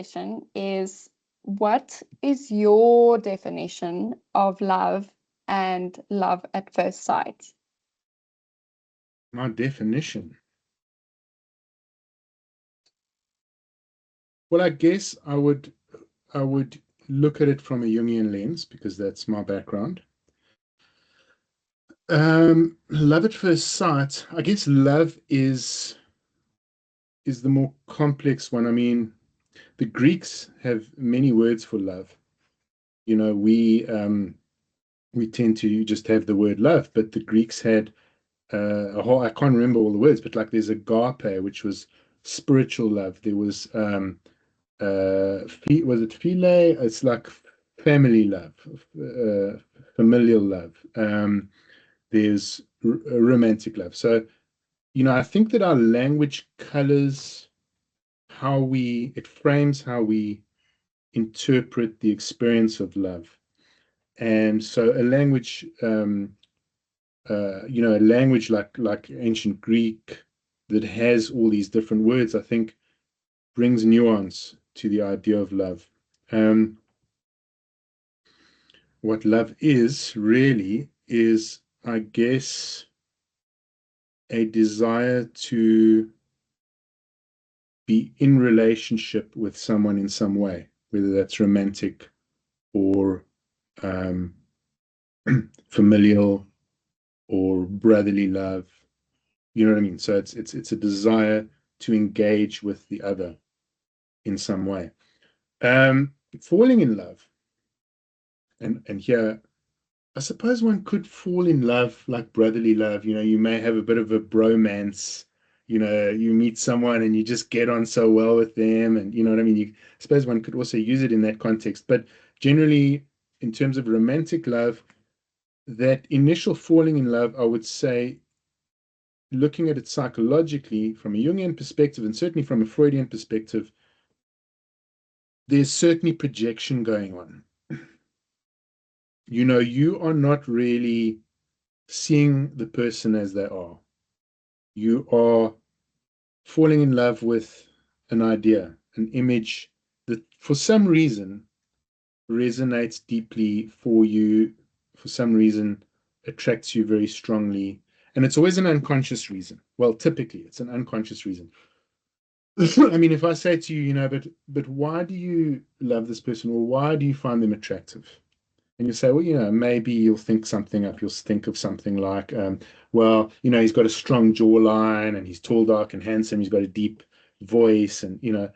question is, what is your definition of love and love at first sight? My definition. Well, I guess I would look at it from a Jungian lens because that's my background. Love at first sight. I guess love is the more complex one. I mean, the Greeks have many words for love. You know, we tend to just have the word love, but the Greeks had a whole, I can't remember all the words, but like there's agape, which was spiritual love. There was was it philia? It's like family love, familial love. There's romantic love. So, you know, I think that our language colors it frames how we interpret the experience of love. And so a language, you know, a language like ancient Greek that has all these different words, I think brings nuance to the idea of love. What love is really is, I guess, a desire to be in relationship with someone in some way, whether that's romantic or familial or brotherly love. You know what I mean? So it's a desire to engage with the other in some way. Falling in love, and here, I suppose one could fall in love like brotherly love. You know, you may have a bit of a bromance. You know, you meet someone and you just get on so well with them, and you know what I mean. I suppose one could also use it in that context, but generally, in terms of romantic love, that initial falling in love, I would say, looking at it psychologically from a Jungian perspective and certainly from a Freudian perspective, there's certainly projection going on. You know, you are not really seeing the person as they are. You are falling in love with an idea, an image that for some reason resonates deeply for you, for some reason attracts you very strongly. And it's always an unconscious reason. Well, typically it's an unconscious reason. I mean, if I say to you, you know, but why do you love this person, or why do you find them attractive? And you say, well, you know, maybe you'll think something up. You'll think of something like, well, you know, he's got a strong jawline and he's tall, dark, and handsome. He's got a deep voice, and you know,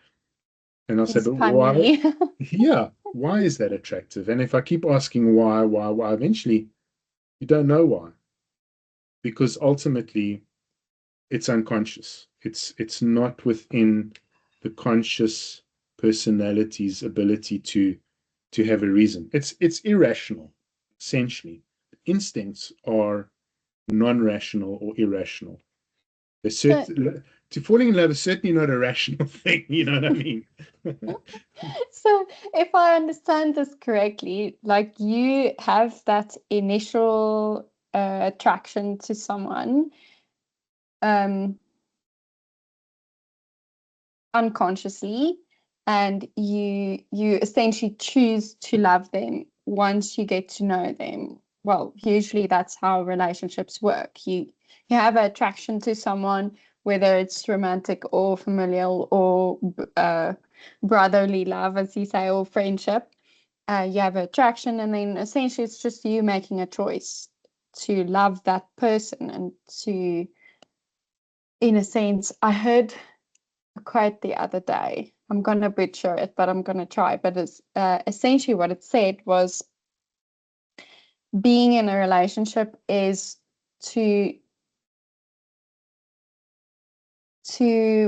and I'll say, but why? Yeah, why is that attractive? And if I keep asking why, eventually you don't know why, because ultimately it's unconscious. It's not within the conscious personality's ability to have a reason. It's irrational, essentially. Instincts are non-rational or irrational. To falling in love is certainly not a rational thing, you know what I mean? So if I understand this correctly, like you have that initial attraction to someone unconsciously, and you essentially choose to love them once you get to know them. Well, usually that's how relationships work. You have an attraction to someone, whether it's romantic or familial or brotherly love, as you say, or friendship. You have attraction, and then essentially it's just you making a choice to love that person and to, in a sense, I heard a quote the other day. I'm going to butcher it, but I'm going to try. But it's essentially what it said was, being in a relationship is to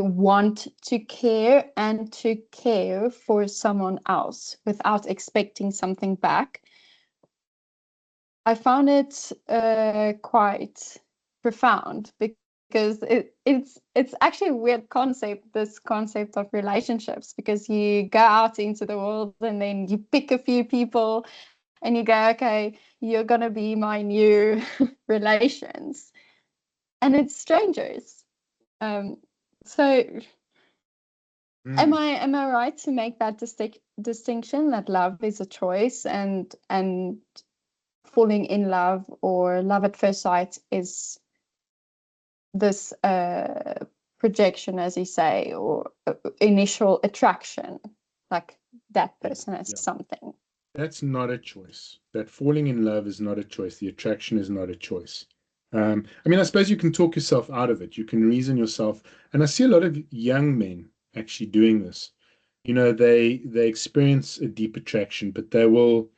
want to care and to care for someone else without expecting something back. I found it quite profound because it's actually a weird concept, this concept of relationships, because you go out into the world and then you pick a few people and you go, okay, you're going to be my new relations. And it's strangers. So Am I right to make that distinction that love is a choice and falling in love or love at first sight is this projection, as you say, or initial attraction, like that person has something? That's not a choice. That falling in love is not a choice. The attraction is not a choice. I mean, I suppose you can talk yourself out of it. You can reason yourself. And I see a lot of young men actually doing this. You know, they experience a deep attraction, but they will,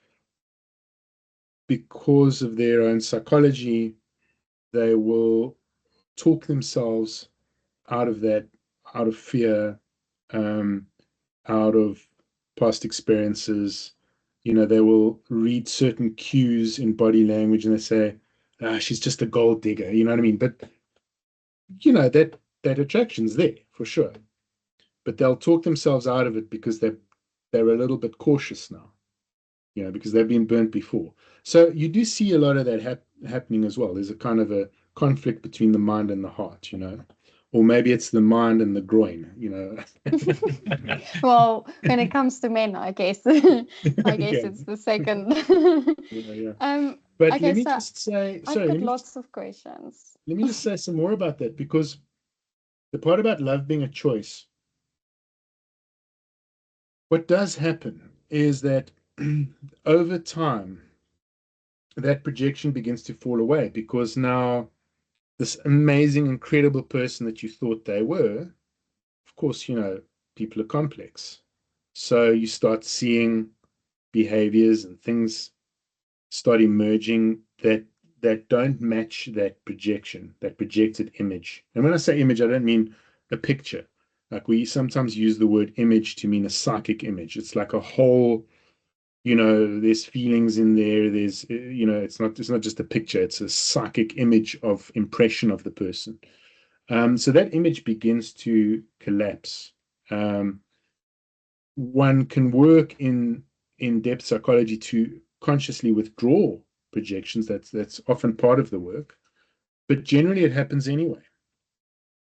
because of their own psychology, they will talk themselves out of that, out of fear, um, out of past experiences. You know, they will read certain cues in body language and they say, ah, she's just a gold digger. You know what I mean? But, you know, that attraction's there for sure. But they'll talk themselves out of it because they're a little bit cautious now, you know, because they've been burnt before. So you do see a lot of that happening as well. There's a kind of a conflict between the mind and the heart, you know, or maybe it's the mind and the groin, you know. Well, when it comes to men, I guess Yeah. it's the second. Yeah. But Okay, let me so just say, I've sorry, got lots of questions. let me just say some more about that, because the part about love being a choice, what does happen is that over time, that projection begins to fall away, because now this amazing, incredible person that you thought they were, of course, you know, people are complex. So you start seeing behaviors and things start emerging that don't match that projection, that projected image. And when I say image, I don't mean a picture. Like, we sometimes use the word image to mean a psychic image. It's like a whole, you know, there's feelings in there. There's, you know, it's not just a picture. It's a psychic image of impression of the person. So that image begins to collapse. Um, One can work in depth psychology to consciously withdraw projections. That's often part of the work, but generally it happens anyway.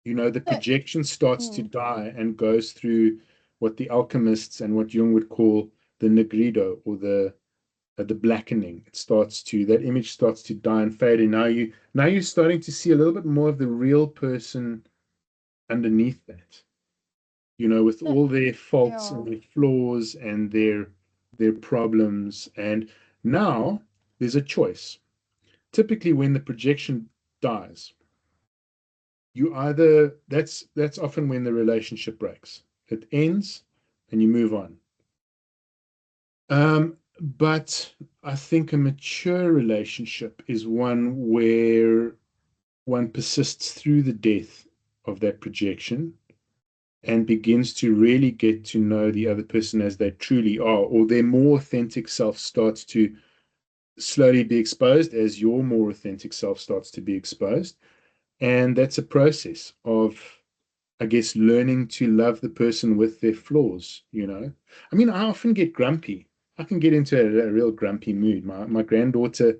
You know, the But, projection starts to mm, die and goes through what the alchemists and what Jung would call the nigrido, or the blackening. It starts to, that image starts to die and fade, and now you're starting to see a little bit more of the real person underneath that, you know, with but, all their faults yeah. and their flaws and their problems. And now there's a choice. Typically, when the projection dies, you either, that's often when the relationship breaks. It ends and you move on. But I think a mature relationship is one where one persists through the death of that projection and begins to really get to know the other person as they truly are, or their more authentic self starts to slowly be exposed as your more authentic self starts to be exposed. And that's a process of, I guess, learning to love the person with their flaws, you know. I mean, I often get grumpy. I can get into a real grumpy mood. My granddaughter,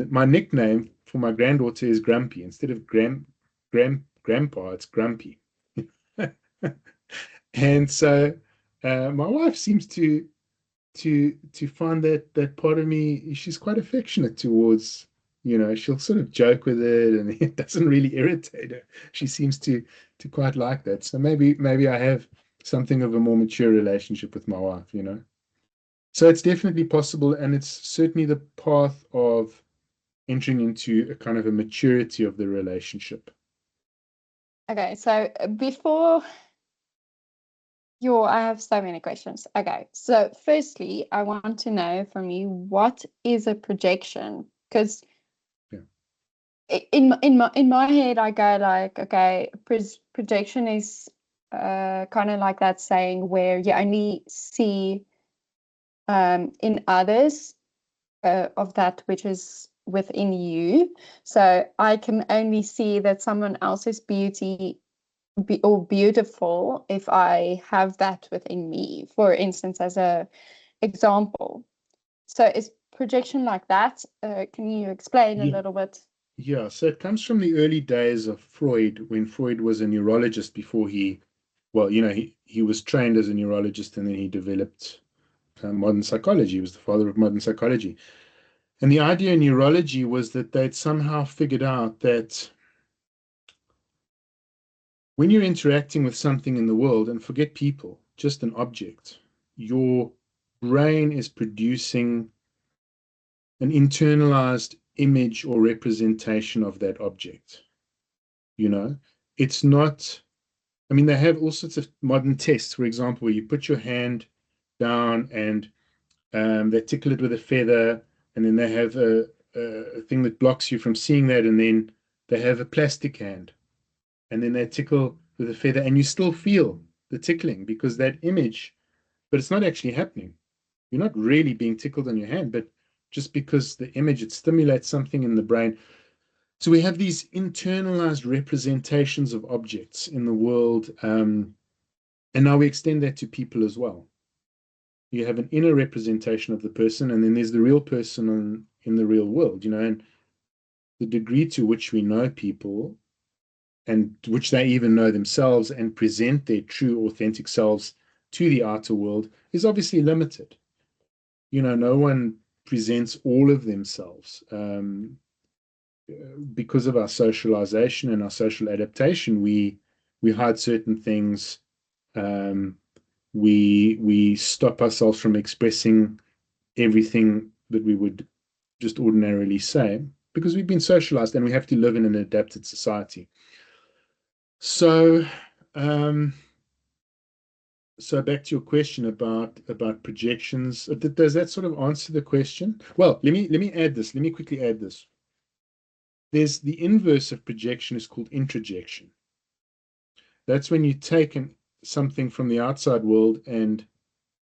my nickname for my granddaughter is Grumpy. Instead of grandpa, it's Grumpy. And so my wife seems to find that part of me, she's quite affectionate towards, you know, she'll sort of joke with it and it doesn't really irritate her. She seems to quite like that. So maybe I have something of a more mature relationship with my wife, you know. So it's definitely possible, and it's certainly the path of entering into a kind of a maturity of the relationship. Okay, so before I have so many questions. Okay, so firstly, I want to know from you, what is a projection? Because Yeah. in my head, I go like, okay, projection is kind of like that saying where you only see in others of that which is within you. So I can only see that someone else's beauty or beautiful if I have that within me, for instance, as a example. So is projection like that? Can you explain a Yeah. little bit? Yeah, so it comes from the early days of Freud, when Freud was a neurologist before he well, he was trained as a neurologist, and then he developed modern psychology. He was the father of modern psychology. And the idea in neurology was that they'd somehow figured out that when you're interacting with something in the world, and forget people, just an object, your brain is producing an internalized image or representation of that object. It's not, I mean, they have all sorts of modern tests, for example, where you put your hand down and they tickle it with a feather, and then they have a thing that blocks you from seeing that, and then they have a plastic hand, and then they tickle with a feather, and you still feel the tickling because that image, but it's not actually happening. You're not really being tickled on your hand, but just because the image, it stimulates something in the brain. So we have these internalized representations of objects in the world, and now we extend that to people as well. You have an inner representation of the person, and then there's the real person in the real world, and the degree to which we know people and which they even know themselves and present their true, authentic selves to the outer world is obviously limited. No one presents all of themselves. Because of our socialization and our social adaptation, we hide certain things. We stop ourselves from expressing everything that we would just ordinarily say because we've been socialized and we have to live in an adapted society. So, so back to your question about projections. Does that sort of answer the question? Well, let me add this. Let me quickly add this. There's the inverse of projection is called introjection. That's when you take something from the outside world and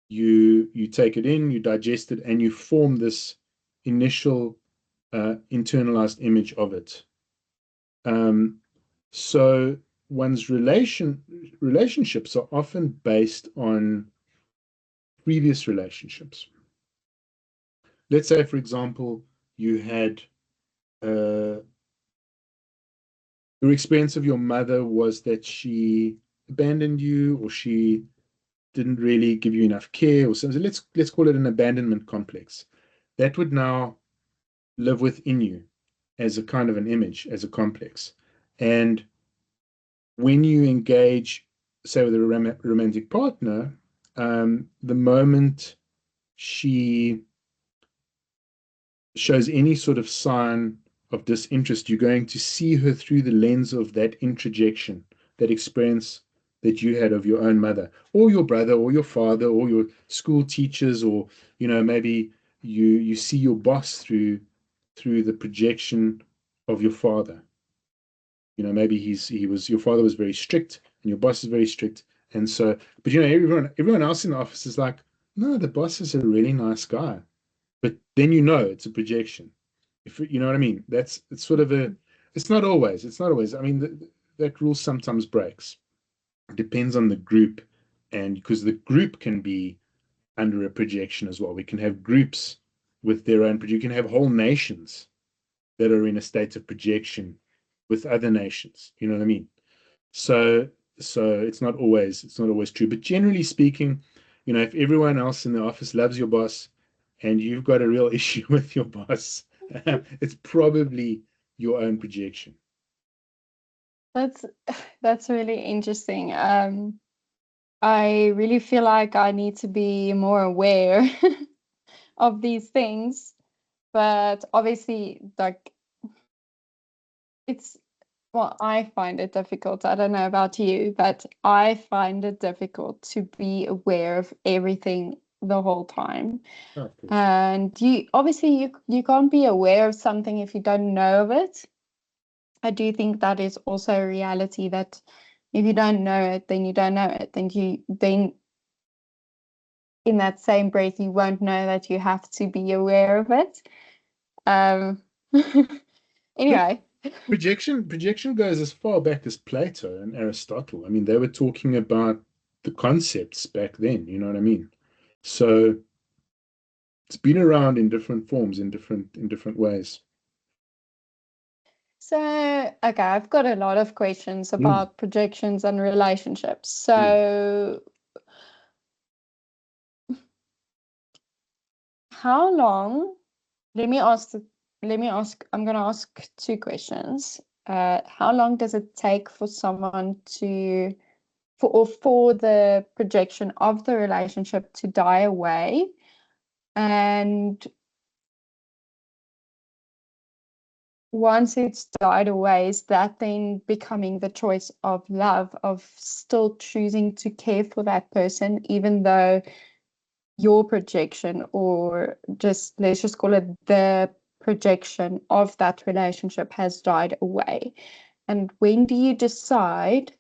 you take it in, you digest it, and you form this initial internalized image of it. So one's relationships are often based on previous relationships. Let's say, for example, you had your experience of your mother was that she abandoned you, or she didn't really give you enough care, or something. Let's call it an abandonment complex. That would now live within you as a kind of an image, as a complex. And when you engage, say, with a romantic partner, the moment she shows any sort of sign of disinterest, you're going to see her through the lens of that introjection, that experience that you had of your own mother, or your brother, or your father, or your school teachers, or maybe you see your boss through the projection of your father. Maybe your father was very strict and your boss is very strict. And so, but everyone else in the office is like, no, the boss is a really nice guy. But then it's a projection. If you know what I mean, it's sort of it's not always. It's not always. I mean, that rule sometimes breaks. It depends on the group, and because the group can be under a projection as well. We can have groups with their own, but you can have whole nations that are in a state of projection with other nations. You know what I mean? So it's not always true. But generally speaking, if everyone else in the office loves your boss and you've got a real issue with your boss, it's probably your own projection. That's really interesting. I really feel like I need to be more aware of these things, but obviously, like, well, I find it difficult. I don't know about you, but I find it difficult to be aware of everything the whole time. Oh, of course. And you can't be aware of something if you don't know of it. I do think that is also a reality, that if you don't know it, then you don't know it. Then in that same breath, you won't know that you have to be aware of it. Anyway. Projection goes as far back as Plato and Aristotle. I mean, they were talking about the concepts back then, you know what I mean? So it's been around in different forms, in different ways. So, okay, I've got a lot of questions Mm, about projections and relationships. mm, So, how long, let me ask, I'm going to ask two questions. How long does it take for someone to, for the projection of the relationship to die away? And once it's died away, is that then becoming the choice of love, of still choosing to care for that person, even though your projection, or just let's just call it the projection of that relationship, has died away? And when do you decide?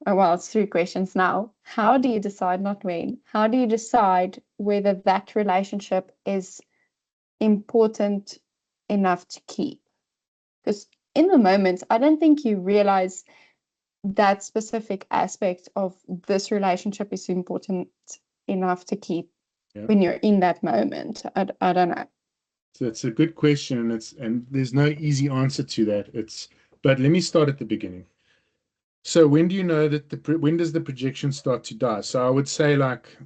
Oh, well, it's three questions now. How do you decide, not when, how do you decide whether that relationship is important enough to keep? Because in the moment, I don't think you realize that specific aspect of this relationship is important enough to keep yeah. when you're in that moment. I don't know. So it's a good question, and there's no easy answer to that. But let me start at the beginning. So when do you know that when does the projection start to die? So I would say like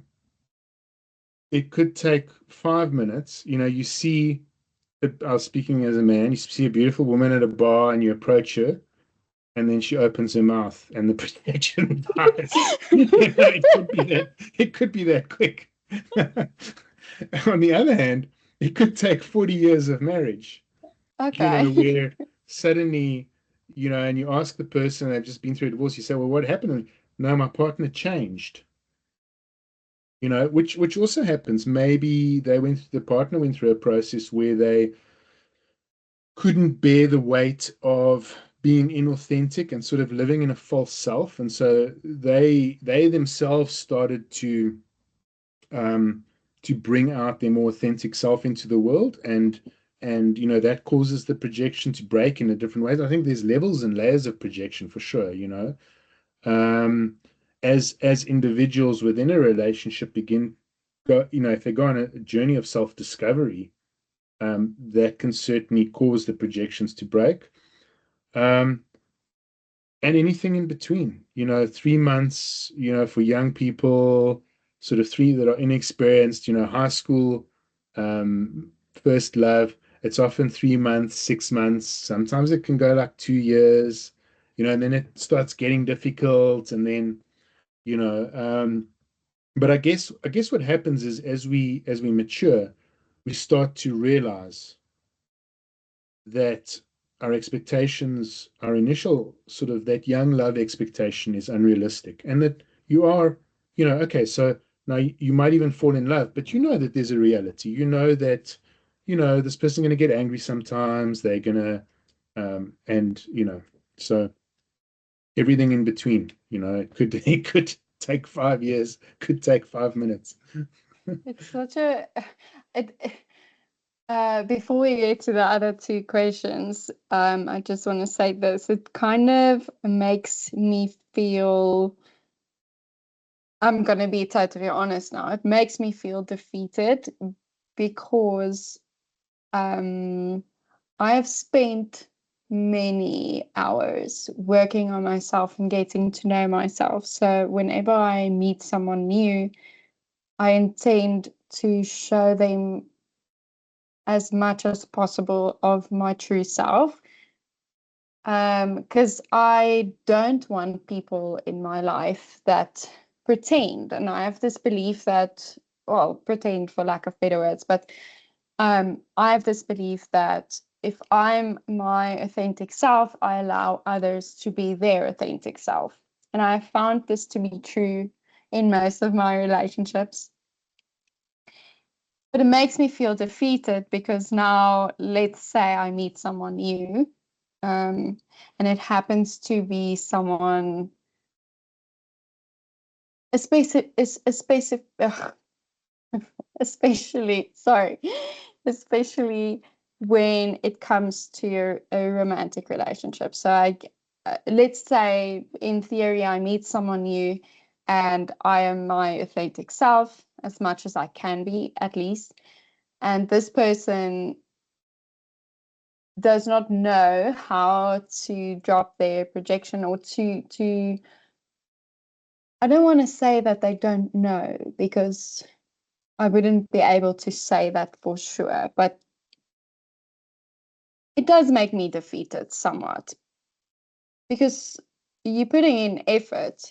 it could take 5 minutes. You see, I was speaking as a man, you see a beautiful woman at a bar and you approach her, and then she opens her mouth and the projection dies. It could be that quick. On the other hand, it could take 40 years of marriage, Okay. where suddenly, and you ask the person, they've just been through a divorce, you say, well, what happened? And, no, my partner changed. Which also happens. Maybe the partner went through a process where they couldn't bear the weight of being inauthentic and sort of living in a false self, and so they themselves started um, to bring out their more authentic self into the world, and that causes the projection to break in a different ways. I think there's levels and layers of projection for sure. Um, as individuals within a relationship if they go on a journey of self-discovery, that can certainly cause the projections to break. Um, and anything in between, 3 months, for young people, sort of three that are inexperienced, high school, first love, it's often 3 months, 6 months. Sometimes it can go like 2 years, and then it starts getting difficult. And then, you know, but I guess what happens is as we mature, we start to realize that our expectations, our initial sort of that young love expectation is unrealistic, and that you are, okay, so now you might even fall in love, but you know that there's a reality. You know that, this person's going to get angry sometimes. They're going to, and, so everything in between, it could take 5 years, could take 5 minutes. It's such a it before we get to the other two questions, I just want to say this. It kind of makes me feel, I'm going to be totally honest now. It makes me feel defeated because I have spent many hours working on myself and getting to know myself. So whenever I meet someone new, I intend to show them as much as possible of my true self. Because I don't want people in my life that pretend. And I have this belief that, well, pretend for lack of better words, but I have this belief that if I'm my authentic self, I allow others to be their authentic self. And I found this to be true in most of my relationships. But it makes me feel defeated because now, let's say I meet someone new, and it happens to be someone, especially, sorry, especially when it comes to a romantic relationship. So let's say in theory, I meet someone new and I am my authentic self as much as I can be, at least. And this person does not know how to drop their projection, or to I don't want to say that they don't know, because I wouldn't be able to say that for sure, but it does make me defeated somewhat, because you're putting in effort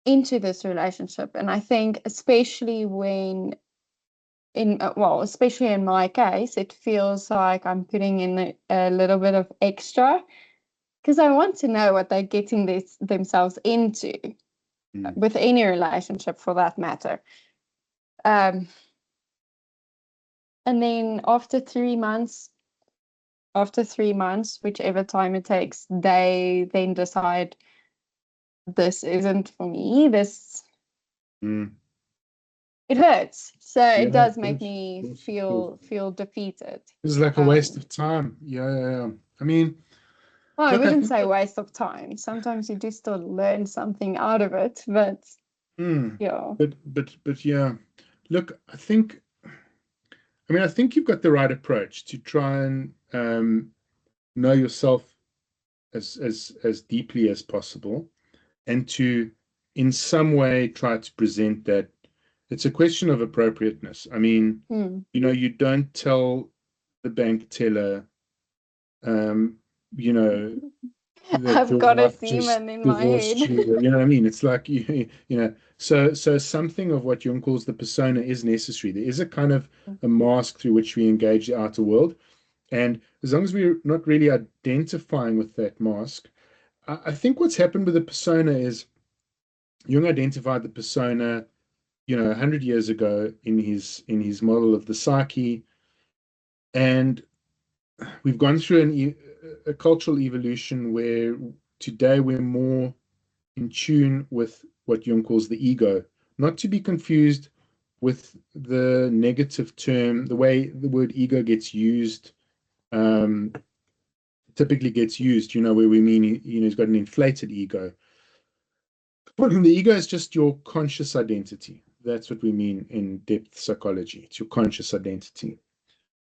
into this relationship. And I think especially when especially in my case, it feels like I'm putting in a little bit of extra, because I want to know what they're getting themselves into, with any relationship for that matter. And then after 3 months, whichever time it takes, they then decide, this isn't for me. It hurts. So it does make me feel defeated. It's like a waste of time. Yeah. I mean, Well, I look, I wouldn't think say waste of time. Sometimes you do still learn something out of it, but yeah. but yeah. Look, I think you've got the right approach to try and know yourself as deeply as possible, and to in some way try to present that it's a question of appropriateness. I mean, you don't tell the bank teller, you know, that I've your got a wife just demon in my divorced head. you. You know what I mean? It's like so something of what Jung calls the persona is necessary. There is a kind of a mask through which we engage the outer world. And as long as we're not really identifying with that mask, I think what's happened with the persona is Jung identified the persona, 100 years ago in his model of the psyche, and we've gone through a cultural evolution where today we're more in tune with what Jung calls the ego, not to be confused with the negative term, the way the word ego gets used, um, typically gets used, where we mean, he's got an inflated ego. The ego is just your conscious identity. That's what we mean in depth psychology. It's your conscious identity.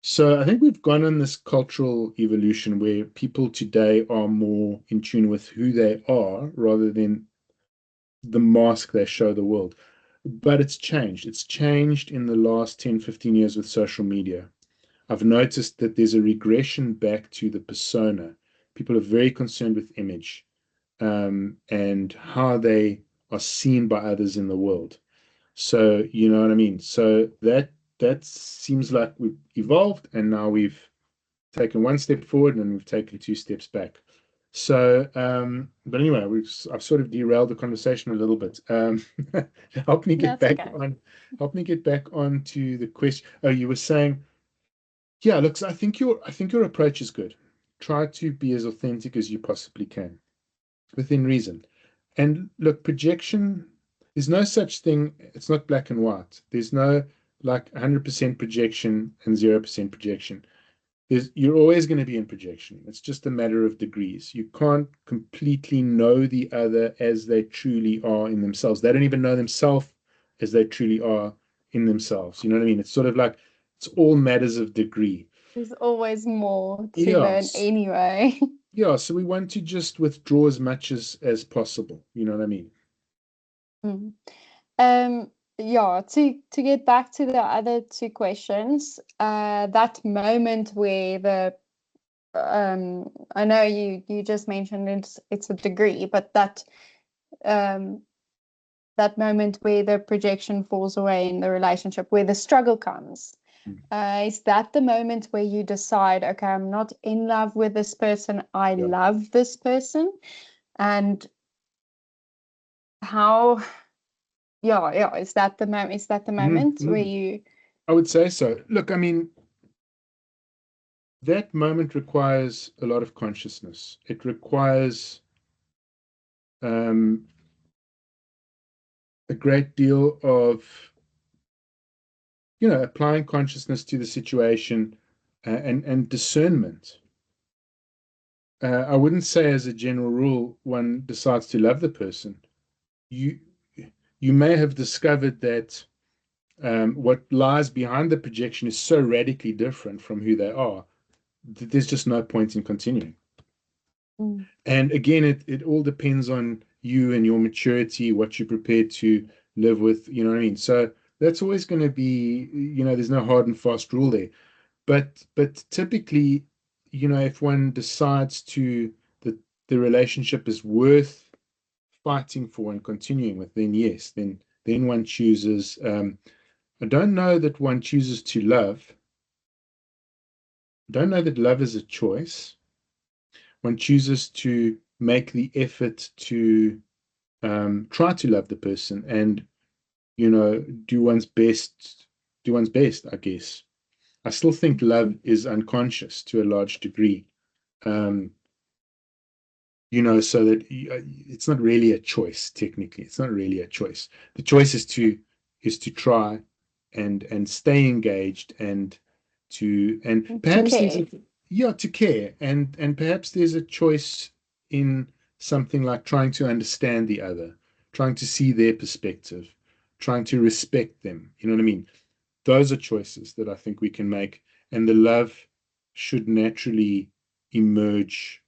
So I think we've gone on this cultural evolution where people today are more in tune with who they are rather than the mask they show the world. But it's changed. It's changed in the last 10, 15 years with social media. I've noticed that there's a regression back to the persona. People are very concerned with image, and how they are seen by others in the world. So, you know what I mean? So that seems like we've evolved, and now we've taken one step forward and we've taken two steps back. So, but anyway, I've sort of derailed the conversation a little bit. Help me get That's back okay. on. Help me get back onto the question. Oh, you were saying, yeah. Look, so I think your approach is good. Try to be as authentic as you possibly can, within reason. And look, projection. There's no such thing. It's not black and white. There's no like 100% projection and 0% projection. You're always going to be in projection. It's just a matter of degrees. You can't completely know the other as they truly are in themselves. They don't even know themselves as they truly are in themselves. You know what I mean? It's sort of like it's all matters of degree. There's always more to learn Yes. anyway. Yeah, so we want to just withdraw as much as possible. You know what I mean? Mm. Yeah, to get back to the other two questions, that moment where I know you just mentioned it's a degree, but um that moment where the projection falls away in the relationship, where the struggle comes, is that the moment where you decide, okay, I'm not in love with this person, I Yeah. love this person? And how, yeah, is that the moment? Is that the moment where Mm. you? I would say so. Look, I mean, that moment requires a lot of consciousness. It requires um, a great deal of applying consciousness to the situation, and discernment. I wouldn't say as a general rule one decides to love the person. You you may have discovered that what lies behind the projection is so radically different from who they are there's just no point in continuing. Mm. And again, it all depends on you and your maturity, what you're prepared to live with, you know what I mean? So that's always going to be, there's no hard and fast rule there. But typically, if one decides that the relationship is worth fighting for and continuing with, then yes, then one chooses. I don't know that one chooses to love. I don't know that love is a choice. One chooses to make the effort to try to love the person and do one's best. Do one's best, I guess. I still think love is unconscious to a large degree. Um, so that it's not really a choice, technically. It's not really a choice. The choice is to try and stay engaged and To perhaps there's care. a yeah, to care, and perhaps there's a choice in something like trying to understand the other, trying to see their perspective, trying to respect them. You know what I mean? Those are choices that I think we can make, and the love should naturally emerge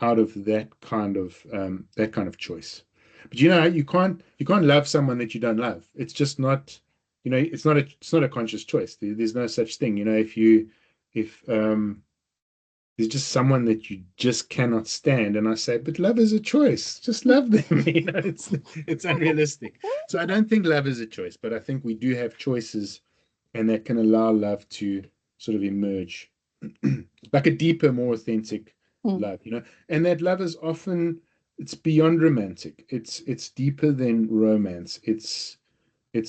out of that kind of choice. But you can't love someone that you don't love. It's just not, it's not a conscious choice. There's no such thing. If there's just someone that you just cannot stand, and I say, but love is a choice. Just love them. It's unrealistic. So I don't think love is a choice, but I think we do have choices and that can allow love to sort of emerge like a deeper, more authentic Mm. love, and that love is often it's beyond romantic. It's deeper than romance. It's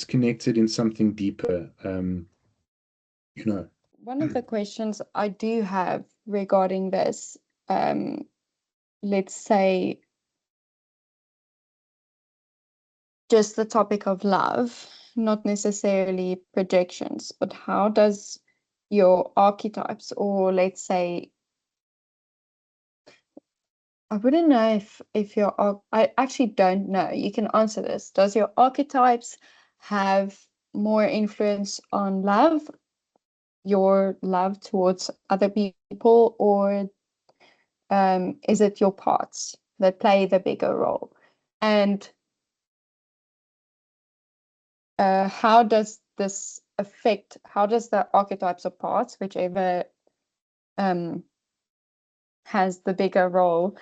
connected in something deeper. You know. One of the questions I do have regarding this, let's say just the topic of love, not necessarily projections, but how does your archetypes, or let's say, I wouldn't know if I actually don't know. You can answer this. Does your archetypes have more influence on love, your love towards other people, or is it your parts that play the bigger role? And how does this affect, how does the archetypes of parts, whichever um, has the bigger role,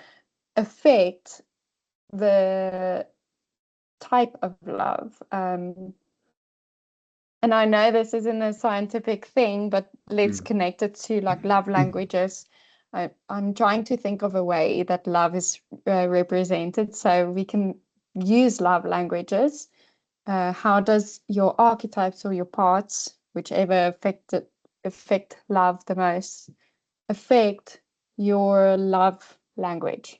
affect the type of love? And I know this isn't a scientific thing, but let's connect it to like love languages. I'm trying to think of a way that love is represented so we can use love languages. How does your archetypes or your parts, whichever affect love the most, affect your love language?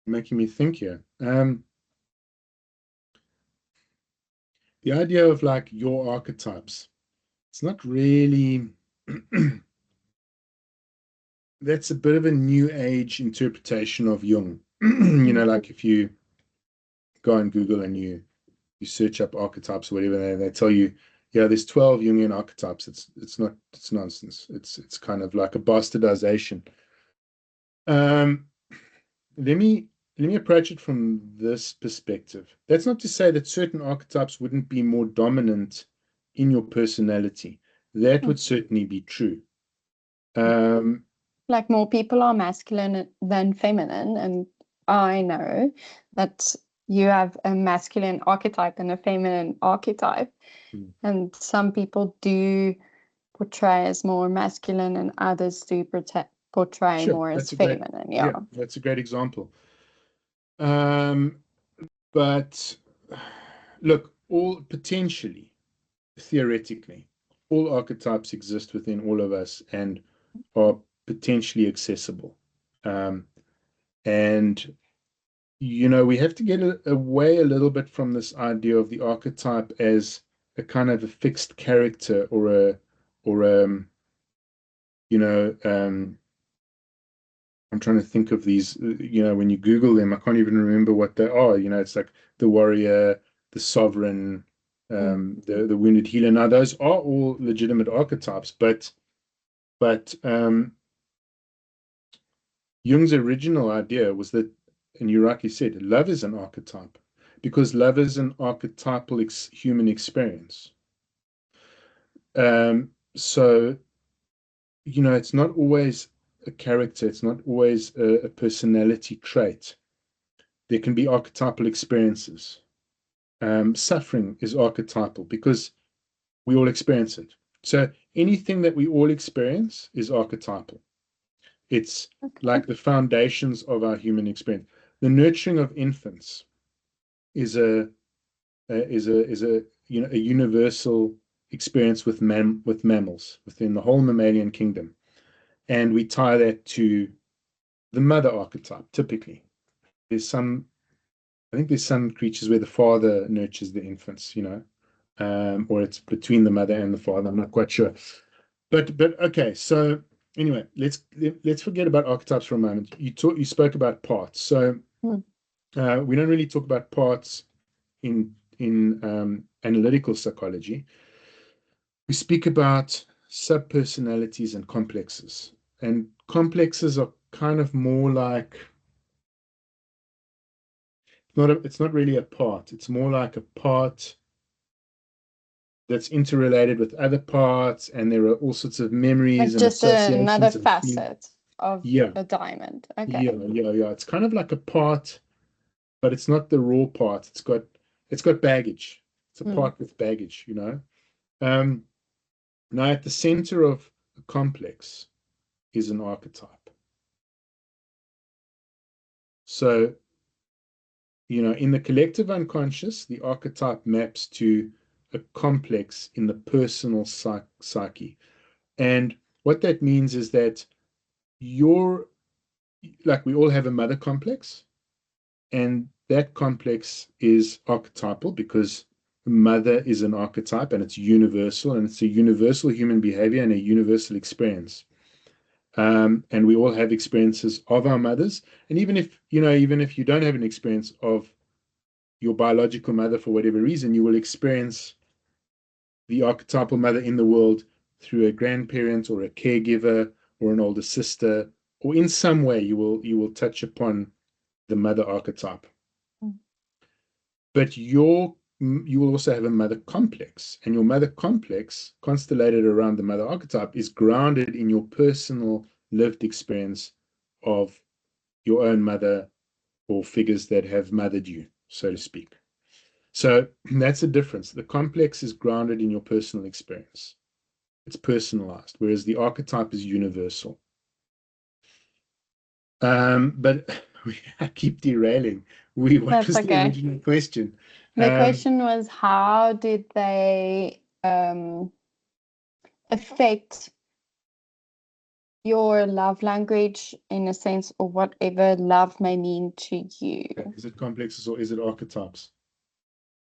Making me think here. The idea of like your archetypes, it's not really that's a bit of a new age interpretation of Jung. Like if you go on Google and you search up archetypes or whatever, they tell you, yeah, there's 12 Jungian archetypes. It's nonsense. It's kind of like a bastardization. Um, let me let me approach it from this perspective. That's not to say that certain archetypes wouldn't be more dominant in your personality. That would certainly be true. Um, Like more people are masculine than feminine, and I know that you have a masculine archetype and a feminine archetype, and some people do portray as more masculine and others do portray sure, more as that's a great, feminine. yeah, Yeah. that's a great example. Um, but look, all potentially, theoretically, all archetypes exist within all of us and are potentially accessible. Um, and we have to get away a little bit from this idea of the archetype as a kind of a fixed character or you know, I'm trying to think of these, when you Google them, I can't even remember what they are. It's like the warrior, the sovereign, the wounded healer. Now, those are all legitimate archetypes, but Jung's original idea was that, and you rightly said, love is an archetype because love is an archetypal human experience. So, it's not always a character, it's not always a personality trait. There can be archetypal experiences. Suffering is archetypal because we all experience it. So anything that we all experience is archetypal. It's like the foundations of our human experience. The nurturing of infants is a universal experience with mammals within the whole mammalian kingdom, and we tie that to the mother archetype. Typically, I think there's some creatures where the father nurtures the infants, or it's between the mother and the father. I'm not quite sure, but okay. So anyway, let's forget about archetypes for a moment. You spoke about parts, so we don't really talk about parts in analytical psychology. We speak about subpersonalities and complexes, and complexes are kind of more like it's not really a part. It's more like a part that's interrelated with other parts, and there are all sorts of memories and just another associations. facet of Yeah. a diamond. Okay. Yeah. It's kind of like a part, but it's not the raw part. It's got baggage. It's a part with baggage, Now, at the center of a complex is an archetype. So, in the collective unconscious, the archetype maps to a complex in the personal psyche. And what that means is that we all have a mother complex, and that complex is archetypal because mother is an archetype and it's universal, and it's a universal human behavior and a universal experience. And we all have experiences of our mothers. And even if you don't have an experience of your biological mother for whatever reason, you will experience the archetypal mother in the world through a grandparent or a caregiver or an older sister, or in some way you will touch upon the mother archetype. But you will also have a mother complex, and your mother complex, constellated around the mother archetype, is grounded in your personal lived experience of your own mother or figures that have mothered you, so to speak. So that's the difference. The complex is grounded in your personal experience. It's personalized, whereas the archetype is universal. But I keep derailing. What was the original question? The question was, how did they affect your love language, in a sense, or whatever love may mean to you? Is it complexes or is it archetypes?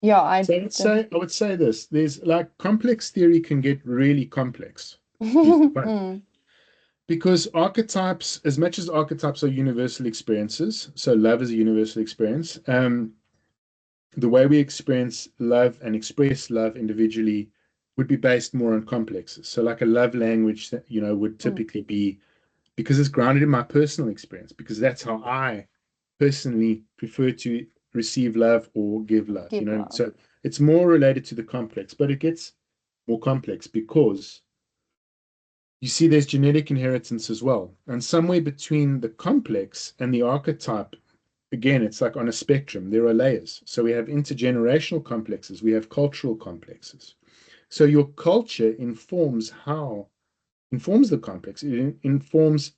Yeah, I would say this. There's complex theory can get really complex. Because archetypes, as much as archetypes are universal experiences, so love is a universal experience, the way we experience love and express love individually would be based more on complexes. So like a love language that, would typically be, because it's grounded in my personal experience, because that's how I personally prefer to receive love or give love, love. So it's more related to the complex, but it gets more complex because you see there's genetic inheritance as well. And somewhere between the complex and the archetype, again, it's like on a spectrum, there are layers. So we have intergenerational complexes, we have cultural complexes. So your culture informs the complex. It informs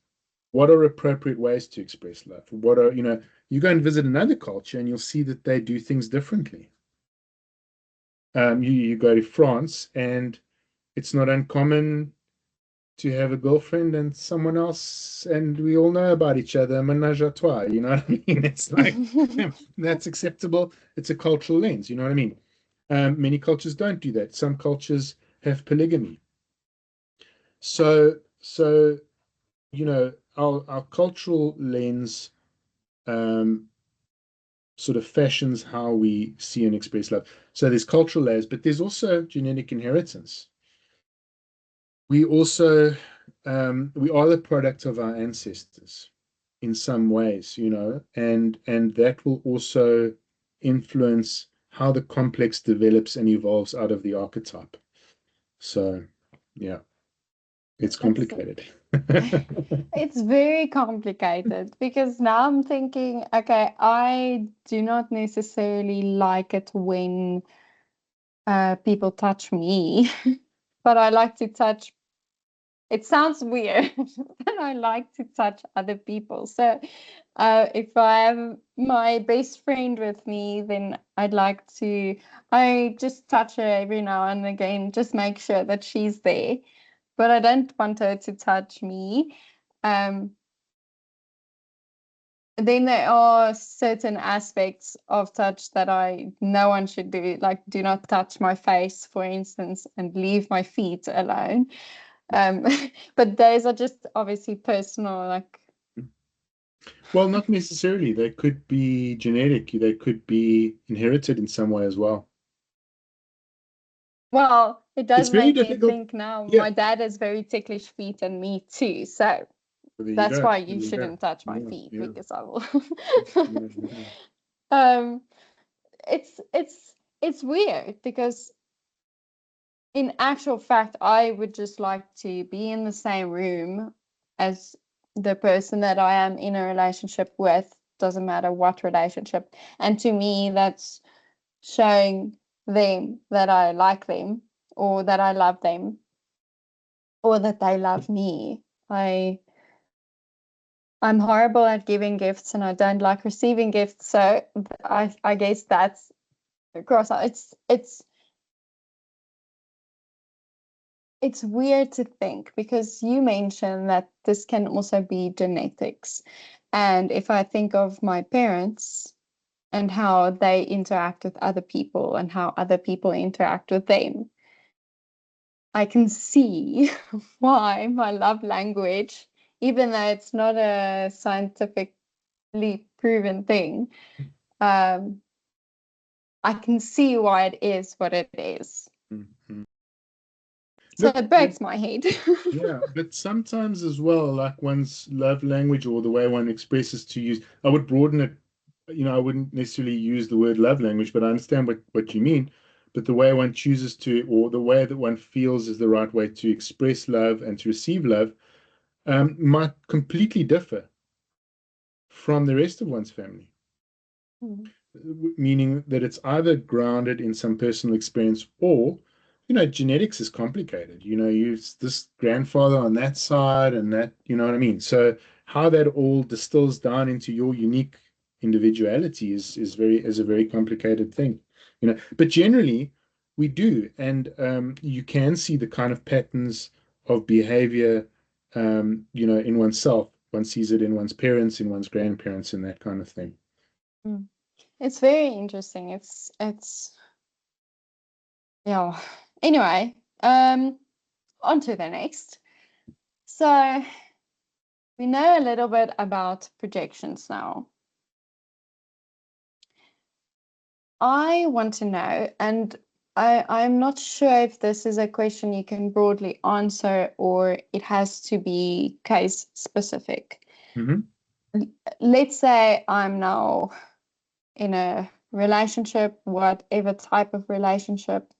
what are appropriate ways to express love. What are, you go and visit another culture and you'll see that they do things differently. You go to France and it's not uncommon to have a girlfriend and someone else, and we all know about each other, menage a trois, you know what I mean? It's like, that's acceptable. It's a cultural lens, you know what I mean? Many cultures don't do that. Some cultures have polygamy. So our cultural lens sort of fashions how we see and express love. So there's cultural layers, but there's also genetic inheritance. We also we are the product of our ancestors in some ways, and that will also influence how the complex develops and evolves out of the archetype. So, yeah, it's complicated. It's very complicated because now I'm thinking, okay, I do not necessarily like it when people touch me, but I like to touch. It sounds weird, but I like to touch other people. So if I have my best friend with me, then I just touch her every now and again, just make sure that she's there. But I don't want her to touch me. Um, then there are certain aspects of touch that no one should do, like do not touch my face, for instance, and leave my feet alone. Um, but those are just obviously personal, like. Well, not necessarily. They could be genetic. They could be inherited in some way as well. Well, it It's does very make me difficult. think now. Yeah. My dad has very ticklish feet, and me too. So Well, there you that's go. why There you you go. shouldn't touch my Yeah, feet yeah, because I will. yeah, yeah. um, it's weird because in actual fact, I would just like to be in the same room as the person that I am in a relationship with. Doesn't matter what relationship. And to me, that's showing them that I like them or that I love them or that they love me. I'm horrible at giving gifts and I don't like receiving gifts. So I guess that's across. It's weird to think because you mentioned that this can also be genetics. And if I think of my parents and how they interact with other people and how other people interact with them, I can see why my love language, even though it's not a scientifically proven thing, um, I can see why it is what it is. Mhm. So Look, it breaks my head. yeah, but sometimes as well, like one's love language or the way one expresses to use, I would broaden it. I wouldn't necessarily use the word love language, but I understand what you mean. But the way one chooses to, or the way that one feels is the right way to express love and to receive love, might completely differ from the rest of one's family. Mm. Meaning that it's either grounded in some personal experience or, genetics is complicated. You this grandfather on that side and that, you know what I mean? So how that all distills down into your unique individuality is a very complicated thing. But generally we do, and you can see the kind of patterns of behavior, in oneself. One sees it in one's parents, in one's grandparents, and that kind of thing. Mm. It's very interesting. It's yeah. Anyway, on to the next. So we know a little bit about projections now. I want to know, and I'm not sure if this is a question you can broadly answer or it has to be case specific. Mm-hmm. Let's say I'm now in a relationship, whatever type of relationship,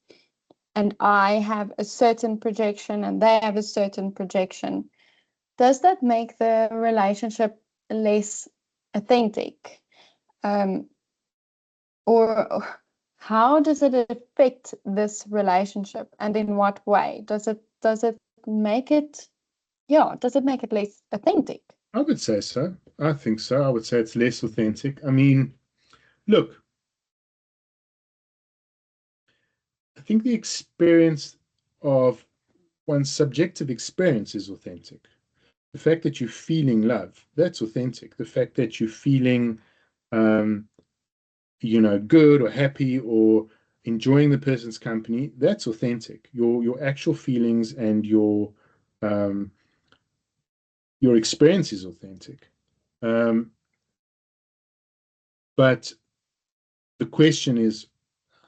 and I have a certain projection and they have a certain projection. Does that make the relationship less authentic? Um, or how does it affect this relationship and in what way? Does it make it does it make it less authentic? I would say so. I think so. I would say it's less authentic. I mean, look, I think the experience of one's subjective experience is authentic. The fact that you're feeling love, that's authentic. The fact that you're feeling, um, good or happy or enjoying the person's company, that's authentic. Your actual feelings and um, your experience is authentic. Um, but the question is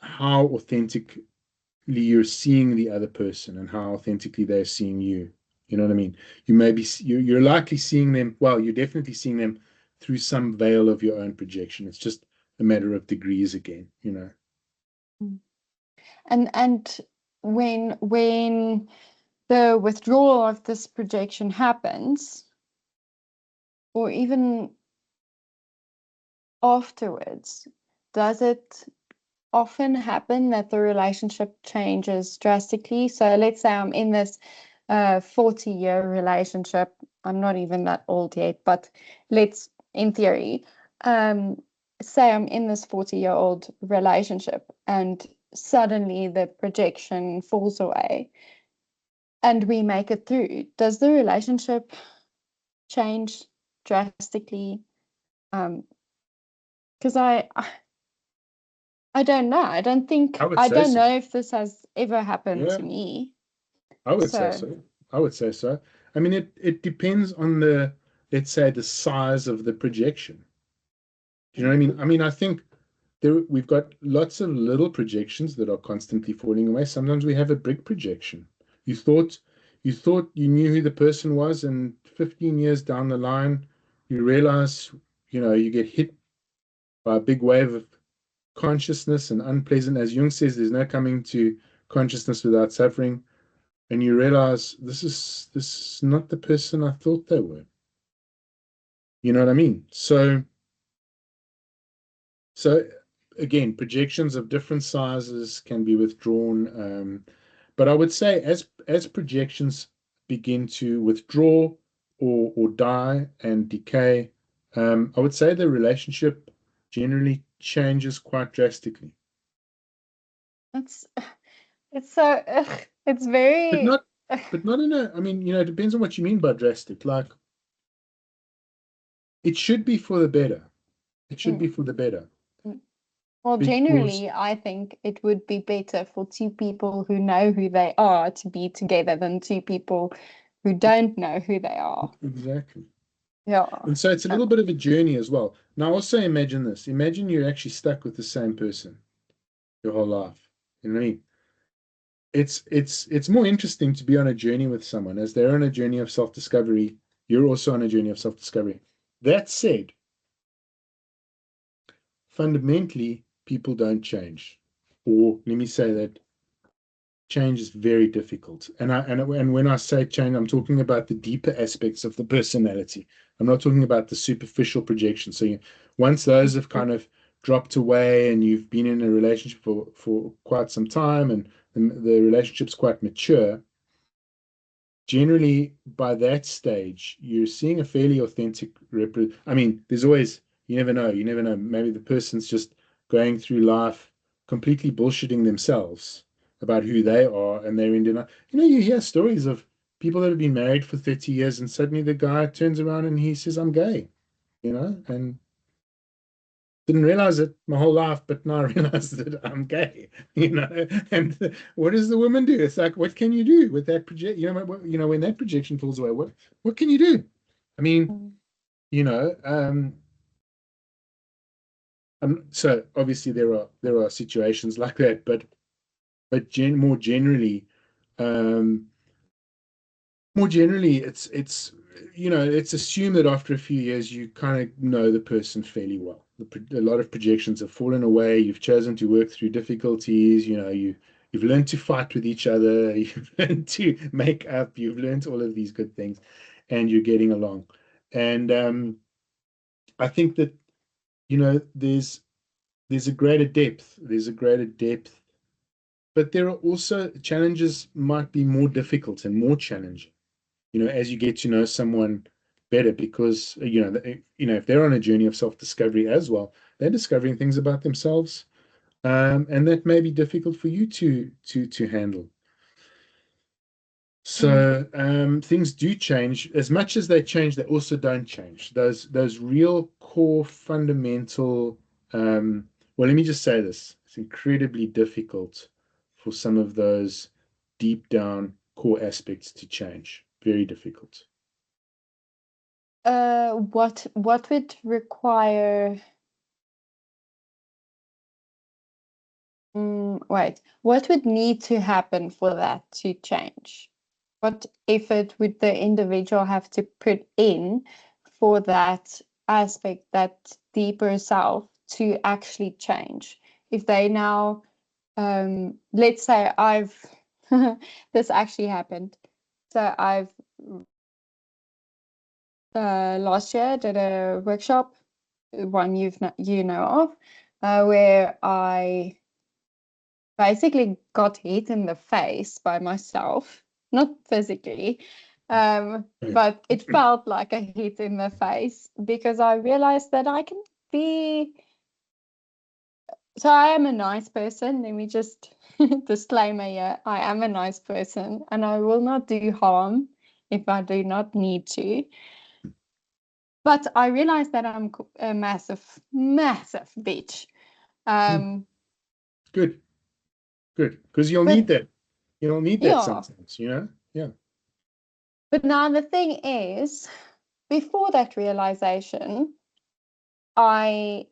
how authentically you're seeing the other person and how authentically they're seeing you. You know what I mean? You may be you're likely seeing them. Well, you're definitely seeing them through some veil of your own projection. It's just a matter of degrees again. You know. And when the withdrawal of this projection happens, or even afterwards, does it often happen that the relationship changes drastically? So let's say I'm in this 40-year relationship. I'm not even that old yet, but let's, in theory, say I'm in this 40-year-old relationship and suddenly the projection falls away and we make it through. Does the relationship change drastically? Because I don't know. I don't think, I would I say don't so. know if this has ever happened Yeah, to me. I would say So, so. I would say so. I mean, it depends on the, let's say, the size of the projection. Do you know what I mean? I mean, I think we've got lots of little projections that are constantly falling away. Sometimes we have a big projection. You thought you knew who the person was, and 15 years down the line, you realize, you get hit by a big wave of consciousness and unpleasant. As Jung says, there's no coming to consciousness without suffering. And you realize this is not the person I thought they were. You know what I mean? So again, projections of different sizes can be withdrawn. But I would say as projections begin to withdraw or die and decay, I would say the relationship generally changes quite drastically. it's it's so it's But very not but not in a, I mean, it depends on what you mean by drastic. Like it should be for the better. It should mm, be for the better. mm. Well, Because generally, I think it would be better for two people who know who they are to be together than two people who don't know who they are. exactly. Yeah. And so it's a Uh, little bit of a journey as well. Now also imagine this. Imagine you're actually stuck with the same person your whole life. You know what I mean? It's more interesting to be on a journey with someone as they're on a journey of self-discovery. You're also on a journey of self-discovery. That said, fundamentally, people don't change. Or let me say that change is very difficult. And when I say change, I'm talking about the deeper aspects of the personality. I'm not talking about the superficial projection. So once those have kind of dropped away and you've been in a relationship for quite some time and the relationship's quite mature, generally by that stage, you're seeing a fairly authentic I mean, there's always, you never know. Maybe the person's just going through life completely bullshitting themselves about who they are and they're in denial. You hear stories of people that have been married for 30 years and suddenly the guy turns around and he says, I'm gay, and didn't realize it my whole life, but now I realize that I'm gay. And what does the woman do? It's like, what can you do with that project? When that projection falls away, what can you do? I mean, mm. you know, so obviously there are situations like that, but um, more generally, it's assumed that after a few years you kind of know the person fairly well. A lot of projections have fallen away. You've chosen to work through difficulties. You've learned to fight with each other. You've learned to make up. You've learned all of these good things, and you're getting along. And I think that there's a greater depth. There's a greater depth, but there are also challenges might be more difficult and more challenging as you get to know someone better, because if they're on a journey of self-discovery as well, they're discovering things about themselves, and that may be difficult for you to handle. Mm. So things do change. As much as they change, they also don't change. Those real core fundamental. Well, let me just say this: it's incredibly difficult for some of those deep down core aspects to change. Very difficult. What would require Wait, what would need to happen for that to change? What effort would the individual have to put in for that aspect, that deeper self, to actually change? If they now, let's say this actually happened. So I've last year did a workshop, one you know of, where I basically got hit in the face by myself, not physically, but it felt like a hit in the face because I realized that I can be. So I am a nice person. Let me just disclaimer here. I am a nice person and I will not do harm if I do not need to. But I realized that I'm a massive, massive bitch. Good, because you'll But need that. You'll need that yeah, sometimes, you know? Yeah. but now the thing is, before that realization, I,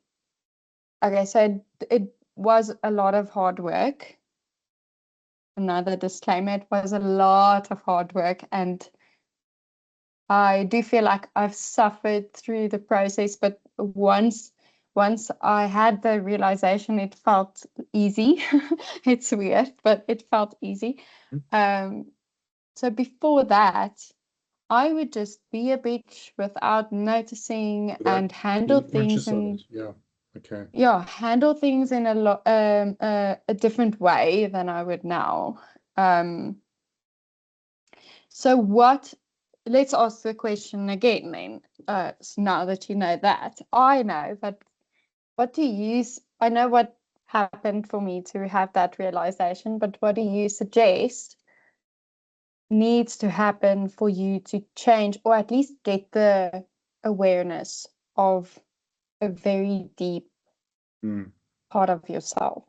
okay, so it was a lot of hard work. Another disclaimer, it was a lot of hard work. And I do feel like I've suffered through the process, but once I had the realization, it felt easy. It's weird, but it felt easy. So before that, I would just be a bitch without noticing Without and handle being things conscious of in it. Yeah. Okay. handle things in a different way than I would now. So what, let's ask the question again then. So now that you know that, I know, but what do you, I know what happened for me to have that realization, but what do you suggest needs to happen for you to change, or at least get the awareness of a very deep part of yourself?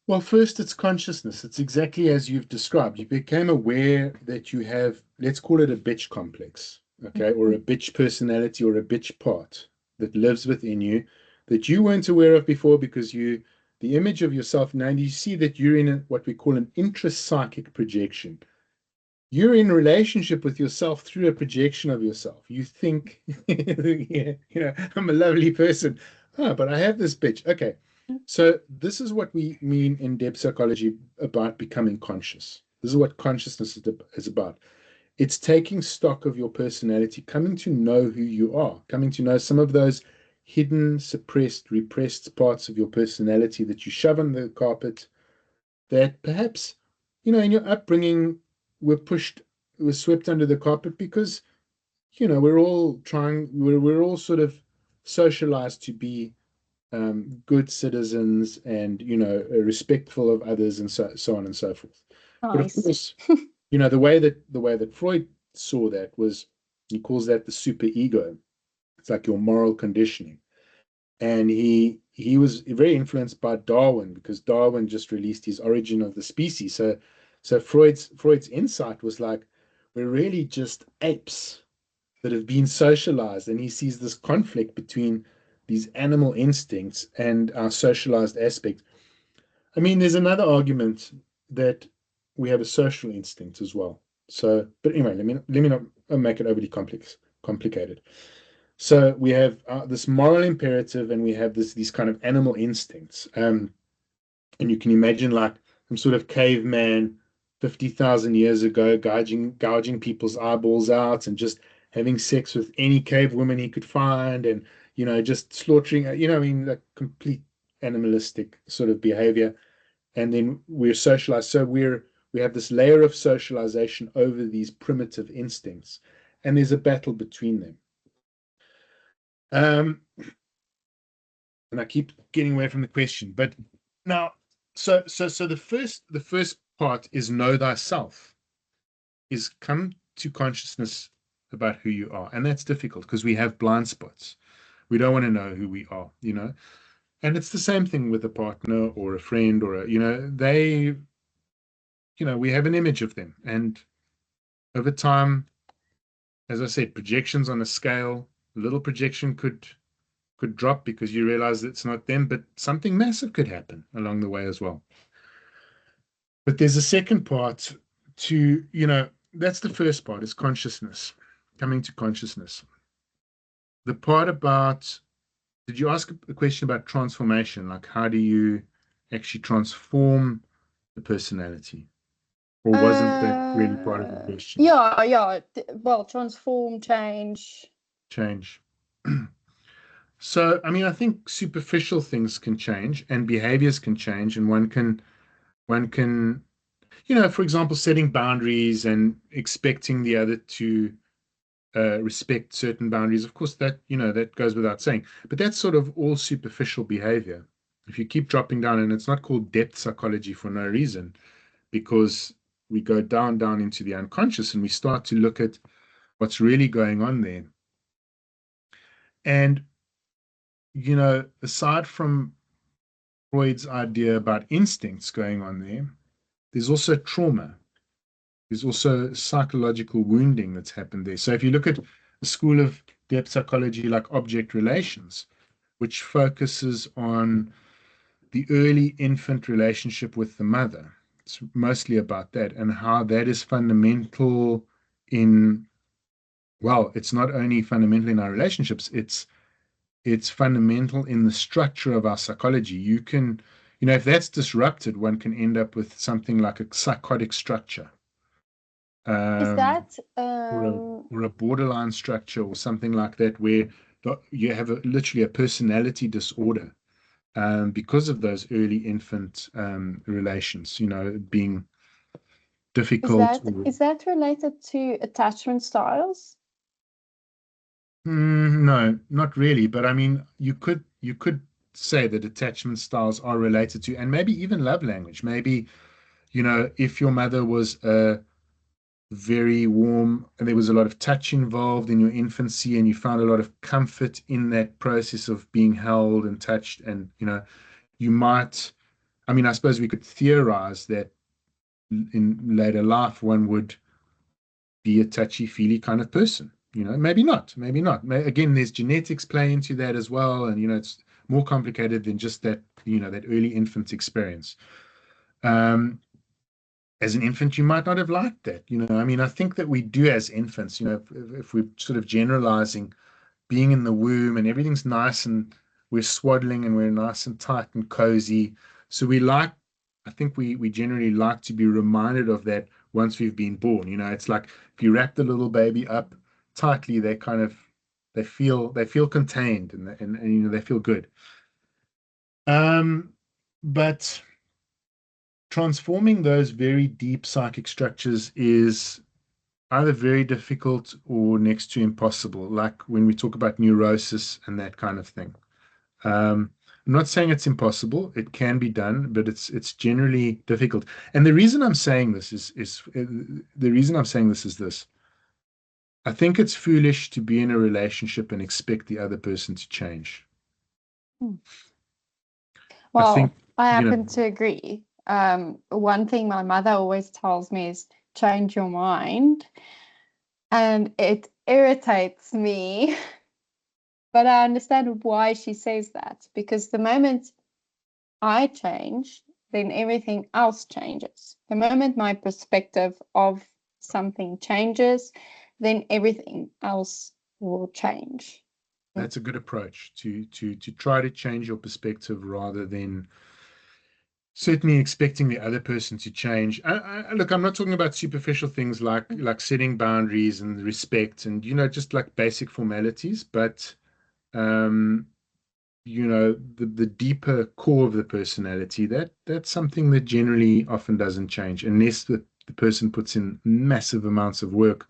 Well, first, it's consciousness. It's exactly as you've described. You became aware that you have, let's call it a bitch complex, okay, or a bitch personality or a bitch part that lives within you that you weren't aware of before because the image of yourself, now you see that you're in what we call an intrapsychic projection. You're in relationship with yourself through a projection of yourself. You think, yeah, I'm a lovely person. Oh, but I have this bitch. Okay. So this is what we mean in depth psychology about becoming conscious. This is what consciousness is about. It's taking stock of your personality, coming to know who you are, coming to know some of those hidden, suppressed, repressed parts of your personality that you shove on the carpet that perhaps, in your upbringing were pushed, were swept under the carpet because, we're all sort of socialized to be good citizens and, respectful of others and so on and so forth. But of Nice. course, the way that Freud saw that was, he calls that the super ego. It's like your moral conditioning. And he was very influenced by Darwin because Darwin just released his Origin of the Species. So Freud's insight was like, we're really just apes that have been socialized, and he sees this conflict between these animal instincts and our socialized aspect. I mean, there's another argument that we have a social instinct as well. So, but anyway, let me not make it overly complicated. So we have this moral imperative, and we have these kind of animal instincts. And you can imagine like some sort of caveman 50,000 years ago, gouging people's eyeballs out and just having sex with any cave woman he could find, and just slaughtering. I mean, like complete animalistic sort of behavior. And then we're socialized. So we have this layer of socialization over these primitive instincts, and there's a battle between them. And I keep getting away from the question, but now, so the first part is know thyself, is come to consciousness about who you are, and that's difficult because we have blind spots. We don't want to know who we are, and it's the same thing with a partner or a friend or we have an image of them, and over time, as I said, projections on a scale, a little projection could could drop because you realize it's not them, but something massive could happen along the way as well. But there's a second part to, that's the first part, is consciousness, coming to consciousness. The part about, did you ask a question about transformation? Like, how do you actually transform the personality? Or wasn't that really part of the question? Yeah. Well, transform, change. Change. So, I mean, I think superficial things can change and behaviors can change, and one can, for example, setting boundaries and expecting the other to respect certain boundaries. Of course, that goes without saying, but that's sort of all superficial behavior. If you keep dropping down, and it's not called depth psychology for no reason, because we go down into the unconscious and we start to look at what's really going on there. And, aside from Freud's idea about instincts going on there, there's also trauma. There's also psychological wounding that's happened there. So if you look at a school of depth psychology like object relations, which focuses on the early infant relationship with the mother, it's mostly about that and how that is fundamental in, well, it's not only fundamental in our relationships, it's fundamental in the structure of our psychology. You can, if that's disrupted, one can end up with something like a psychotic structure. Is that Or a borderline structure or something like that, where you have literally a personality disorder because of those early infant relations, being difficult. is that related to attachment styles? No, not really. But I mean, you could say that attachment styles are related to, and maybe even love language. Maybe, if your mother was very warm and there was a lot of touch involved in your infancy and you found a lot of comfort in that process of being held and touched, and you might, I mean, I suppose we could theorize that in later life one would be a touchy-feely kind of person. Maybe not, maybe not. Again, there's genetics play into that as well, and it's more complicated than just that, that early infant experience. As an infant, you might not have liked that. I mean, I think that we do as infants, if we're sort of generalizing, being in the womb and everything's nice and we're swaddling and we're nice and tight and cozy. So I think we generally like to be reminded of that once we've been born. It's like if you wrap the little baby up tightly, they feel contained and they feel good. But transforming those very deep psychic structures is either very difficult or next to impossible, like when we talk about neurosis and that kind of thing. I'm not saying it's impossible. It can be done, but it's generally difficult. And the reason I'm saying this is this. I think it's foolish to be in a relationship and expect the other person to change. I Well, think, I happen to agree. One thing my mother always tells me is change your mind, and it irritates me. But I understand why she says that, because the moment I change, then everything else changes. The moment my perspective of something changes, then everything else will change. that's a good approach to try to change your perspective rather than certainly expecting the other person to change. Look, I'm not talking about superficial things like setting boundaries and respect and just like basic formalities, but the deeper core of the personality, that's something that generally often doesn't change unless the person puts in massive amounts of work,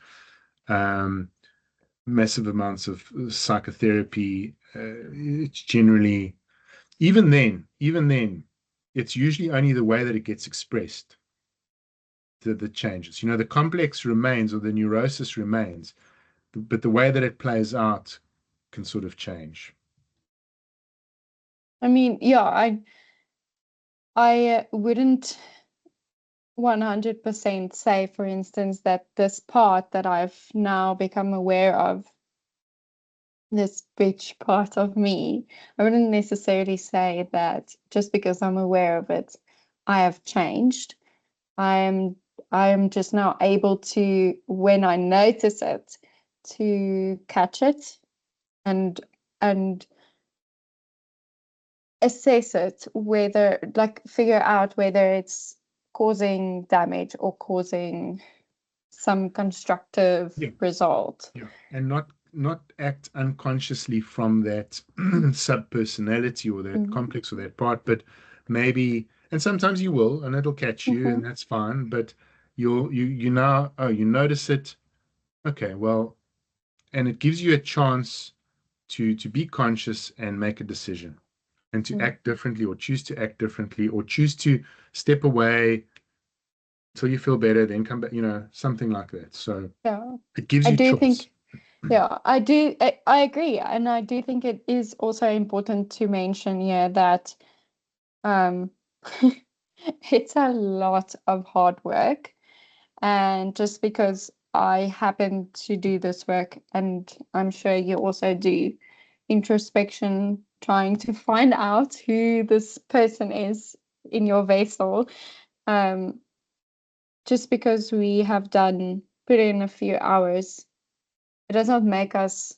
massive amounts of psychotherapy. It's generally, even then, it's usually only the way that it gets expressed that changes. The complex remains or the neurosis remains, but the way that it plays out can sort of change. I mean, yeah, I wouldn't 100% say, for instance, that this part that I've now become aware of this bitch part of me. I wouldn't necessarily say that just because I'm aware of it, I have changed. I am just now able to, when I notice it, to catch it and and assess it, whether, like, figure out whether it's causing damage or causing some constructive result. Yeah, and not act unconsciously from that sub-personality or that complex or that part, but maybe, and sometimes you will, and it'll catch you, and that's fine. But you now, oh, you notice it. Okay, well, and it gives you a chance to be conscious and make a decision, and to act differently, or choose to act differently, or choose to step away till you feel better, then come back, something like that. So Yeah, it gives I you do choice. think, yeah, I do. I agree. And I do think it is also important to mention here that um, it's a lot of hard work. And just because I happen to do this work, and I'm sure you also do introspection, trying to find out who this person is in your vessel, um, just because we have put in a few hours, it does not make us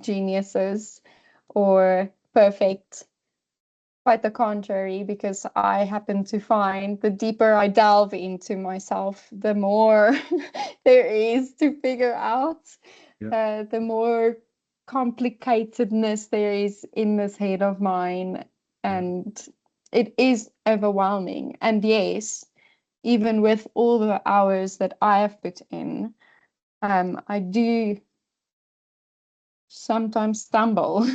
geniuses or perfect. Quite the contrary, because I happen to find the deeper I delve into myself, the more there is to figure out, the more complicatedness there is in this head of mine. And it is overwhelming. And yes, even with all the hours that I have put in, I do sometimes stumble.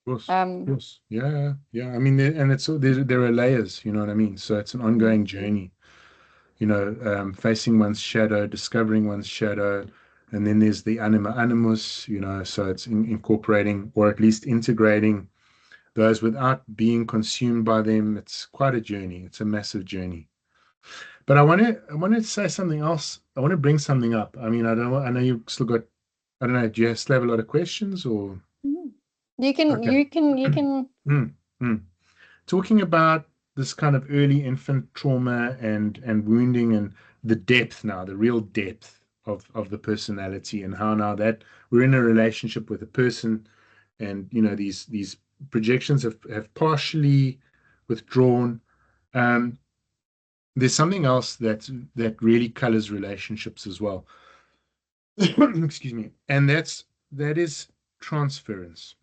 Course, of course. Yeah, yeah. I mean, and there are layers, you know what I mean? So it's an ongoing journey, facing one's shadow, discovering one's shadow, and then there's the anima animus, so it's incorporating, or at least integrating those without being consumed by them. It's quite a journey. It's a massive journey. But I want to say something else. I want to bring something up. I mean, I know you've still got, I don't know, do you still have a lot of questions or? You can, Okay. you can. Mm, mm. Talking about this kind of early infant trauma and wounding, and the depth now, the real depth of the personality, and how now that we're in a relationship with a person, and these projections have partially withdrawn. Um, there's something else that really colors relationships as well. Excuse me, and that is transference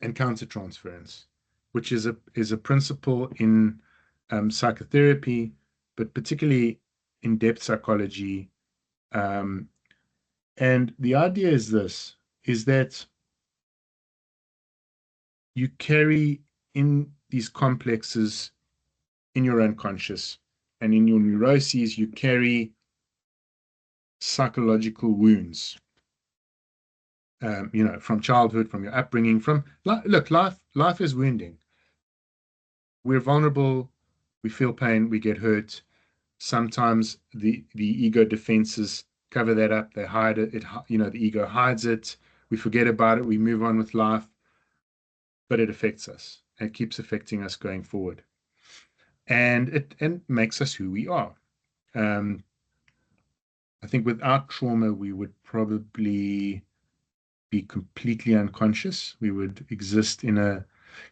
and countertransference, which is a principle in psychotherapy, but particularly in depth psychology. Um, and the idea is that you carry in these complexes in your unconscious, and in your neuroses, you carry psychological wounds, from childhood, from your upbringing, look, life is wounding. We're vulnerable, we feel pain, we get hurt. Sometimes the ego defenses cover that up. They hide it. The ego hides it. We forget about it. We move on with life, but it affects us. It keeps affecting us going forward, and it makes us who we are. Um, I think without trauma, we would probably be completely unconscious. We would exist in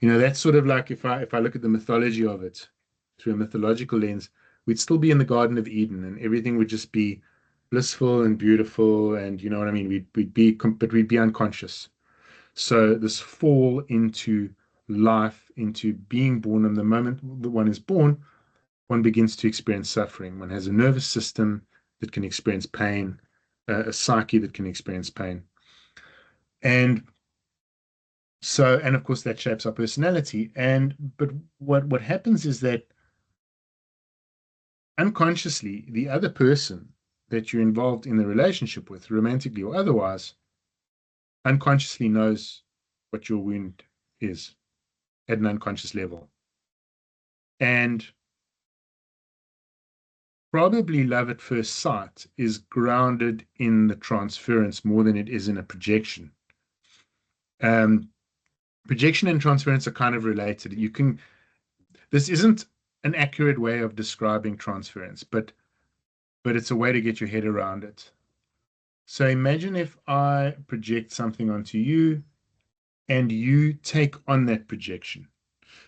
that's sort of like, if I look at the mythology of it through a mythological lens, we'd still be in the Garden of Eden, and everything would just be blissful and beautiful, and you know what I mean. But we'd be unconscious. So this fall into life, into being born, and the moment that one is born, one begins to experience suffering. One has a nervous system that can experience pain, a psyche that can experience pain. And of course, that shapes our personality. But what happens is that unconsciously, the other person that you're involved in the relationship with, romantically or otherwise, unconsciously knows what your wound is at an unconscious level. And probably love at first sight is grounded in the transference more than it is in a projection. Projection and transference are kind of related. This isn't an accurate way of describing transference, but it's a way to get your head around it. So imagine if I project something onto you and you take on that projection.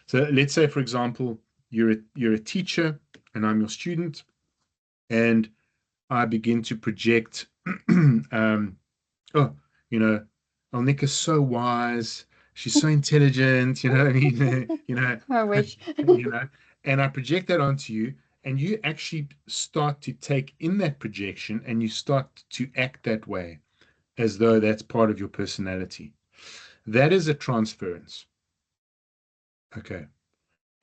So let's say, for example, you're a teacher and I'm your student, and I begin to project, oh, Elnieke is so wise. She's so intelligent, you know what I mean? I wish. And I project that onto you, and you actually start to take in that projection and you start to act that way as though that's part of your personality. That is a transference. Okay.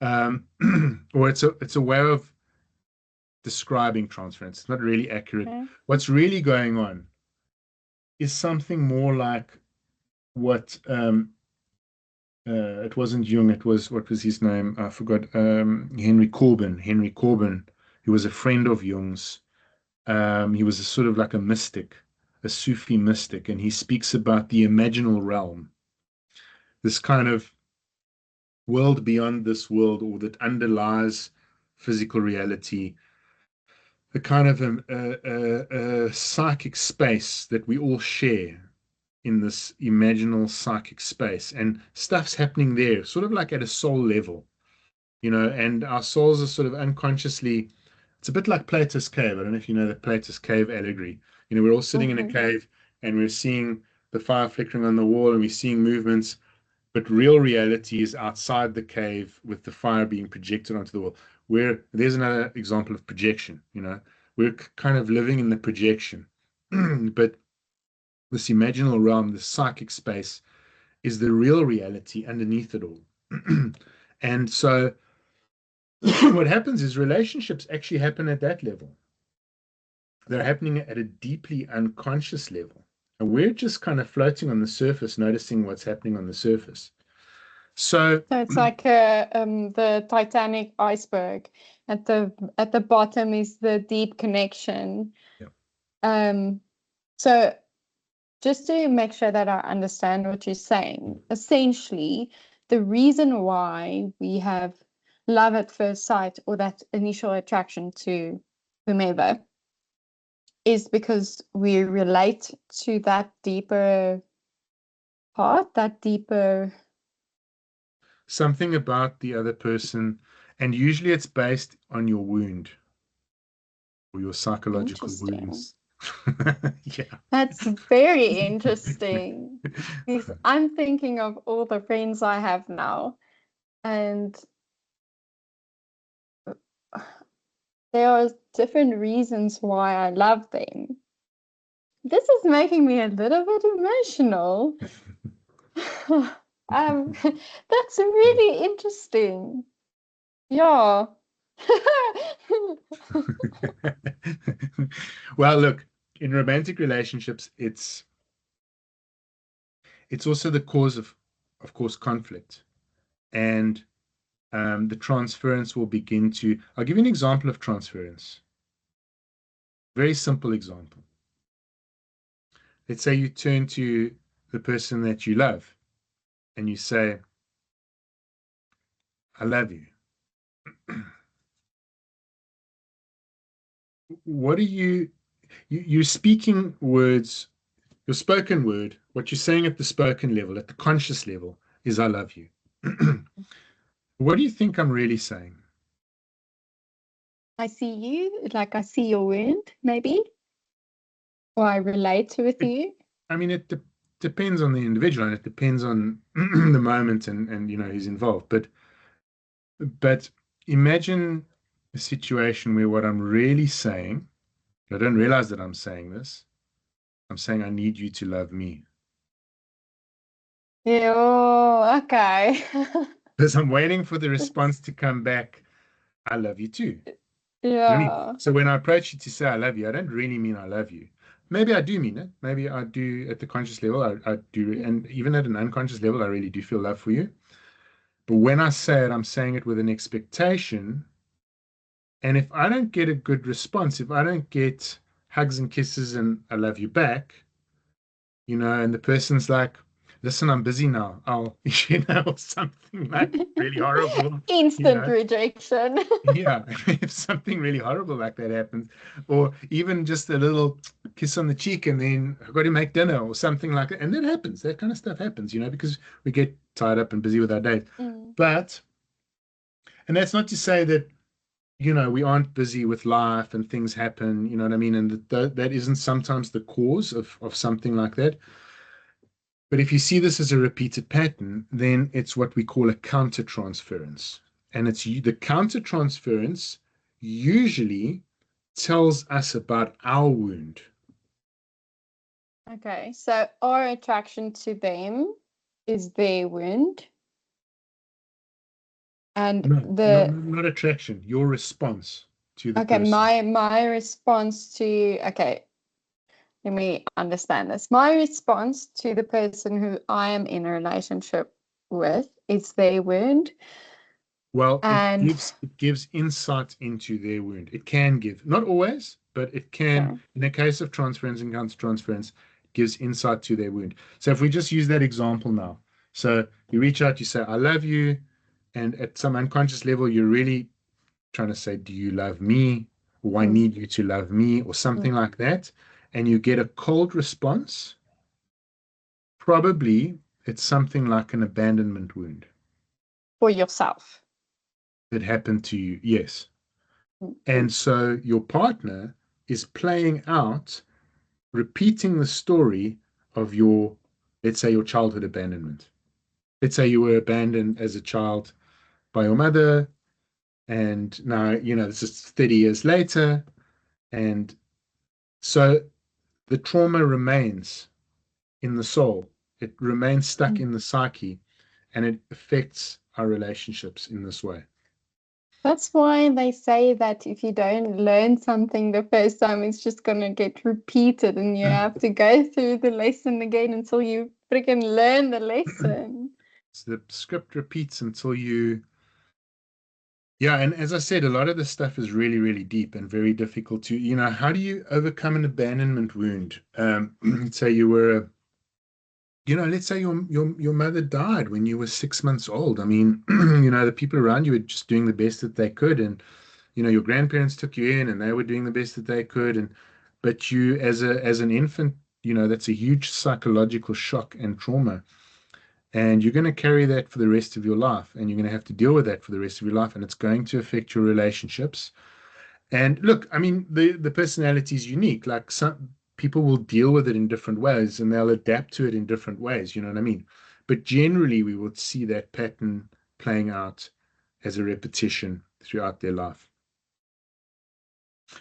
Or it's a way of describing transference. It's not really accurate. Okay. What's really going on is something more like what it wasn't Jung, it was, what was his name? I forgot. Henry Corbin. Henry Corbin, who was a friend of Jung's. He was a sort of like a mystic, a Sufi mystic, and he speaks about the imaginal realm, this kind of world beyond this world, or that underlies physical reality, a kind of a psychic space that we all share in this imaginal psychic space, and stuff's happening there, sort of like at a soul level, and our souls are sort of unconsciously, it's a bit like Plato's cave. I don't know if you know the Plato's cave allegory. We're all sitting in a cave and we're seeing the fire flickering on the wall and we're seeing movements, but real reality is outside the cave with the fire being projected onto the wall. Where there's another example of projection, we're kind of living in the projection. But this imaginal realm, this psychic space, is the real reality underneath it all. And so what happens is relationships actually happen at that level. They're happening at a deeply unconscious level. And we're just kind of floating on the surface, noticing what's happening on the surface. So it's like the Titanic iceberg. At the bottom is the deep connection. Yeah. So just to make sure that I understand what you're saying, essentially, the reason why we have love at first sight, or that initial attraction to whomever, is because we relate to that deeper part, that deeper something about the other person, and usually it's based on your wound or your psychological wounds. Yeah. That's very interesting. Because I'm thinking of all the friends I have now, and there are different reasons why I love them. This is making me a little bit emotional. That's really interesting. Yeah. Well, look, in romantic relationships, it's also the cause of course, conflict. And the transference will begin to, I'll give you an example of transference. Very simple example. Let's say you turn to the person that you love and you say, I love you. What are you're speaking words, your spoken word, what you're saying at the spoken level, at the conscious level, is I love you. What do you think I'm really saying? I see you, like I see your wound, maybe, or I relate to with you. I mean, it depends on the individual, and it depends on the moment and who's involved. But imagine a situation where what I'm really saying, I don't realize that I'm saying this. I'm saying I need you to love me. Yeah, oh, okay. Because I'm waiting for the response to come back, I love you too. Yeah. So when I approach you to say I love you, I don't really mean I love you. Maybe I do mean it. Maybe I do at the conscious level. I do, and even at an unconscious level, I really do feel love for you. But when I say it, I'm saying it with an expectation And if I don't get a good response, if I don't get hugs and kisses and I love you back, and the person's like, listen, I'm busy now. I'll, or something like really horrible, you Instant know. rejection. Yeah, if something really horrible like that happens, or even just a little kiss on the cheek and then I've got to make dinner or something like that. And that happens. That kind of stuff happens, because we get tied up and busy with our days. But, and that's not to say that, we aren't busy with life and things happen, you know what I mean? And that isn't sometimes the cause of something like that. But if you see this as a repeated pattern, then it's what we call a countertransference. And it's the countertransference usually tells us about our wound. Okay, so our attraction to them is their wound. And not attraction, your response to the okay, person. my response to, okay, let me understand this. My response to the person who I am in a relationship with is their wound. Well, And it gives insight into their wound. It can give, not always, but it can, okay. in the case of transference and countertransference, gives insight to their wound. So if we just use that example now, so you reach out, you say, I love you, and at some unconscious level, you're really trying to say, do you love me? Or I need you to love me, or something like that, and you get a cold response, probably it's something like an abandonment wound For yourself. that happened to you. Yes. And so your partner is playing out, repeating the story of let's say, your childhood abandonment. Let's say you were abandoned as a child by your mother, and now, this is 30 years later. And so the trauma remains in the soul, it remains stuck in the psyche, and it affects our relationships in this way. That's why they say that if you don't learn something the first time, it's just going to get repeated and you have to go through the lesson again until you freaking learn the lesson. So the script repeats until yeah, and as I said, a lot of this stuff is really, really deep and very difficult to, how do you overcome an abandonment wound? Say you were, let's say your mother died when you were 6 months old. I mean, the people around you were just doing the best that they could, and your grandparents took you in, and they were doing the best that they could, but you, as an infant, that's a huge psychological shock and trauma. And you're going to carry that for the rest of your life, and you're going to have to deal with that for the rest of your life, and it's going to affect your relationships. And look, I mean, the personality is unique. Like, some people will deal with it in different ways, and they'll adapt to it in different ways. You know what I mean? But generally, we would see that pattern playing out as a repetition throughout their life.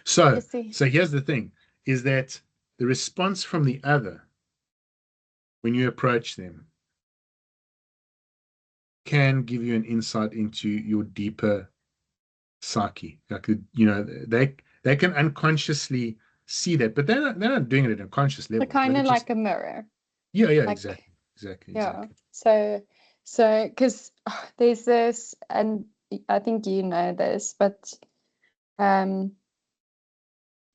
So, here's the thing: is that the response from the other when you approach them can give you an insight into your deeper psyche. Like, they can unconsciously see that, but they're not doing it at a conscious level. Kind of like a mirror. Yeah, Like, exactly. So because there's this, and I think you know this, but the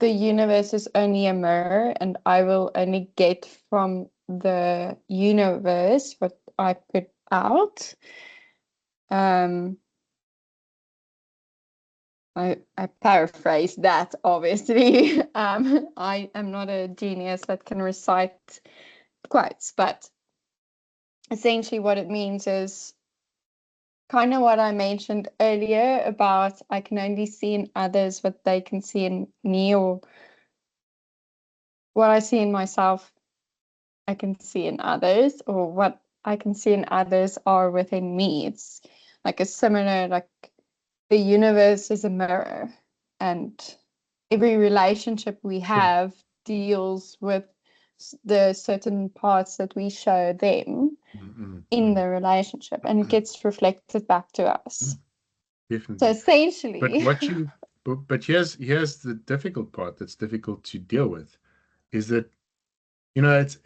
universe is only a mirror, and I will only get from the universe what I put out. I paraphrase that, obviously. I am not a genius that can recite quotes, but essentially what it means is kind of what I mentioned earlier about I can only see in others what they can see in me, or what I see in myself, I can see in others, or what I can see in others are within me. It's like a similar, like the universe is a mirror, and every relationship we have deals with the certain parts that we show them in the relationship, and it gets reflected back to us. Definitely. So essentially, but here's the difficult part that's difficult to deal with, is that it's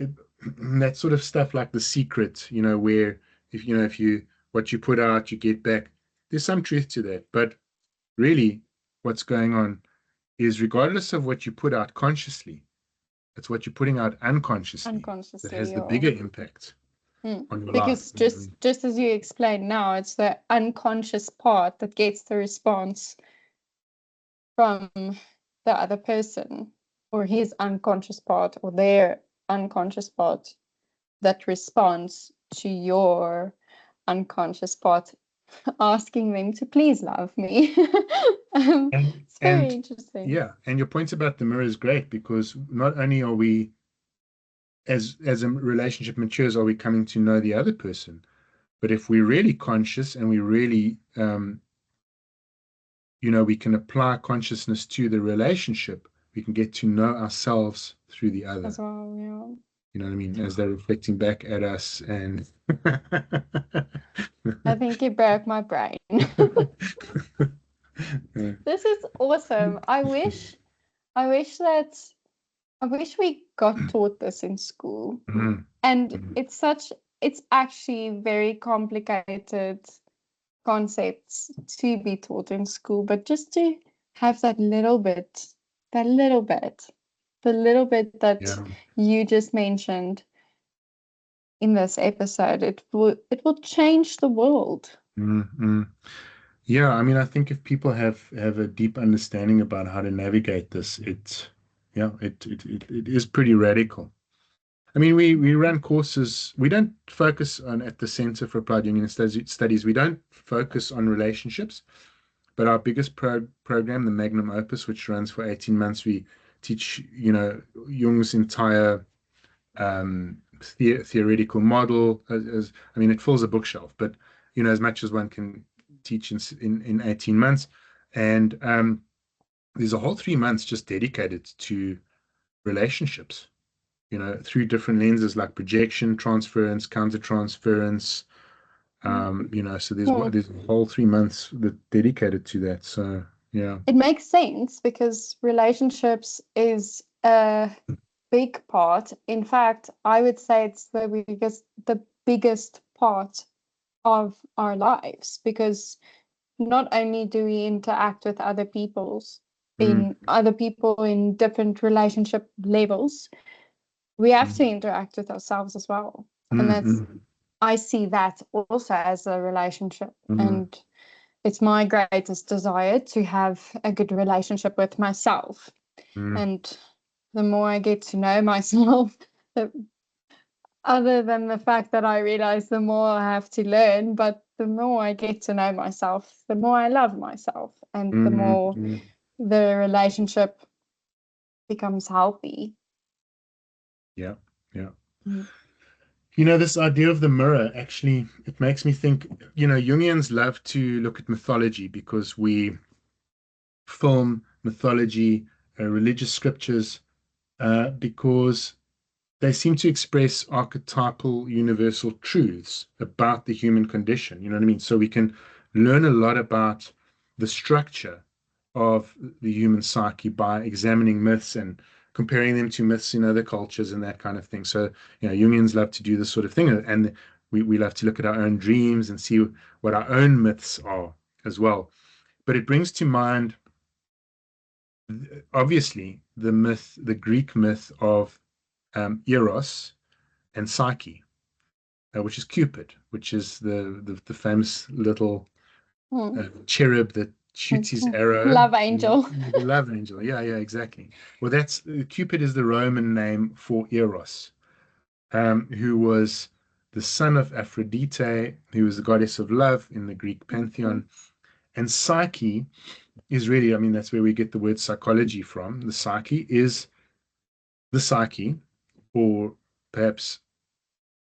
that sort of stuff like The Secret, where if you what you put out, you get back. There's some truth to that, but really, what's going on is regardless of what you put out consciously, it's what you're putting out unconsciously that has the bigger impact on your because life. just as you explained now, it's the unconscious part that gets the response from the other person, or his unconscious part, or their unconscious part that responds to your unconscious part asking them to please love me. It's very interesting. Yeah, and your point about the mirror is great, because not only are we, as a relationship matures, are we coming to know the other person, but if we're really conscious and we really we can apply consciousness to the relationship, we can get to know ourselves through the other as well. Yeah. You know what I mean? As they're reflecting back at us. And I think you broke my brain. This is awesome. I wish we got taught this in school. And it's actually very complicated concepts to be taught in school, but just to have that little bit that you just mentioned in this episode, it will change the world. Yeah, I mean, I think if people have a deep understanding about how to navigate this, it is pretty radical. I mean, we run courses. We don't focus on, at the Center for Applied Jungian Studies, we don't focus on relationships, but our biggest program, the Magnum Opus, which runs for 18 months, we teach, Jung's entire theoretical model. I mean, it fills a bookshelf, but as much as one can teach in 18 months. And there's a whole 3 months just dedicated to relationships, through different lenses like projection, transference, countertransference. So there's a whole 3 months dedicated to that. So yeah, it makes sense because relationships is a big part. In fact, I would say it's the biggest part of our lives, because not only do we interact with other people in different relationship levels, we have to interact with ourselves as well. And I see that also as a relationship. And it's my greatest desire to have a good relationship with myself. And the more I get to know myself, other than the fact that I realize the more I have to learn, but the more I get to know myself, the more I love myself, and the more the relationship becomes healthy. Yeah. This idea of the mirror, actually, it makes me think, Jungians love to look at mythology, because we film mythology, religious scriptures, because they seem to express archetypal universal truths about the human condition. You know what I mean? So we can learn a lot about the structure of the human psyche by examining myths and comparing them to myths in other cultures and that kind of thing. So, Jungians love to do this sort of thing. And we love to look at our own dreams and see what our own myths are as well. But it brings to mind, obviously, the Greek myth of Eros and Psyche, which is Cupid, which is the famous little cherub that shoots his arrow. Love angel. The love angel. Yeah, exactly. Well, that's Cupid is the Roman name for Eros, who was the son of Aphrodite, who was the goddess of love in the Greek pantheon. And Psyche is really, I mean, that's where we get the word psychology from. The psyche is the psyche, or perhaps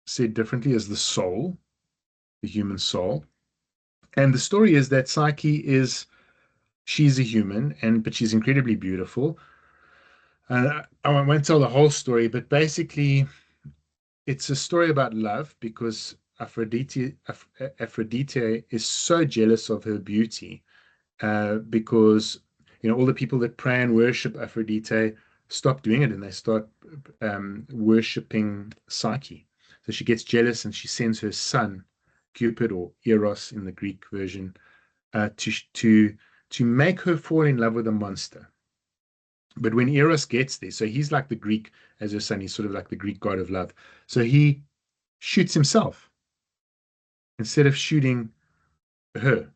said differently, as the soul, the human soul. And the story is that Psyche she's a human, but she's incredibly beautiful. And I won't tell the whole story, but basically it's a story about love, because Aphrodite is so jealous of her beauty, because all the people that pray and worship Aphrodite stop doing it, and they start worshipping Psyche. So she gets jealous, and she sends her son, Cupid, or Eros in the Greek version, to to make her fall in love with a monster. But when Eros gets there, so he's like the Greek, as your son, he's sort of like the Greek god of love. So he shoots himself instead of shooting her.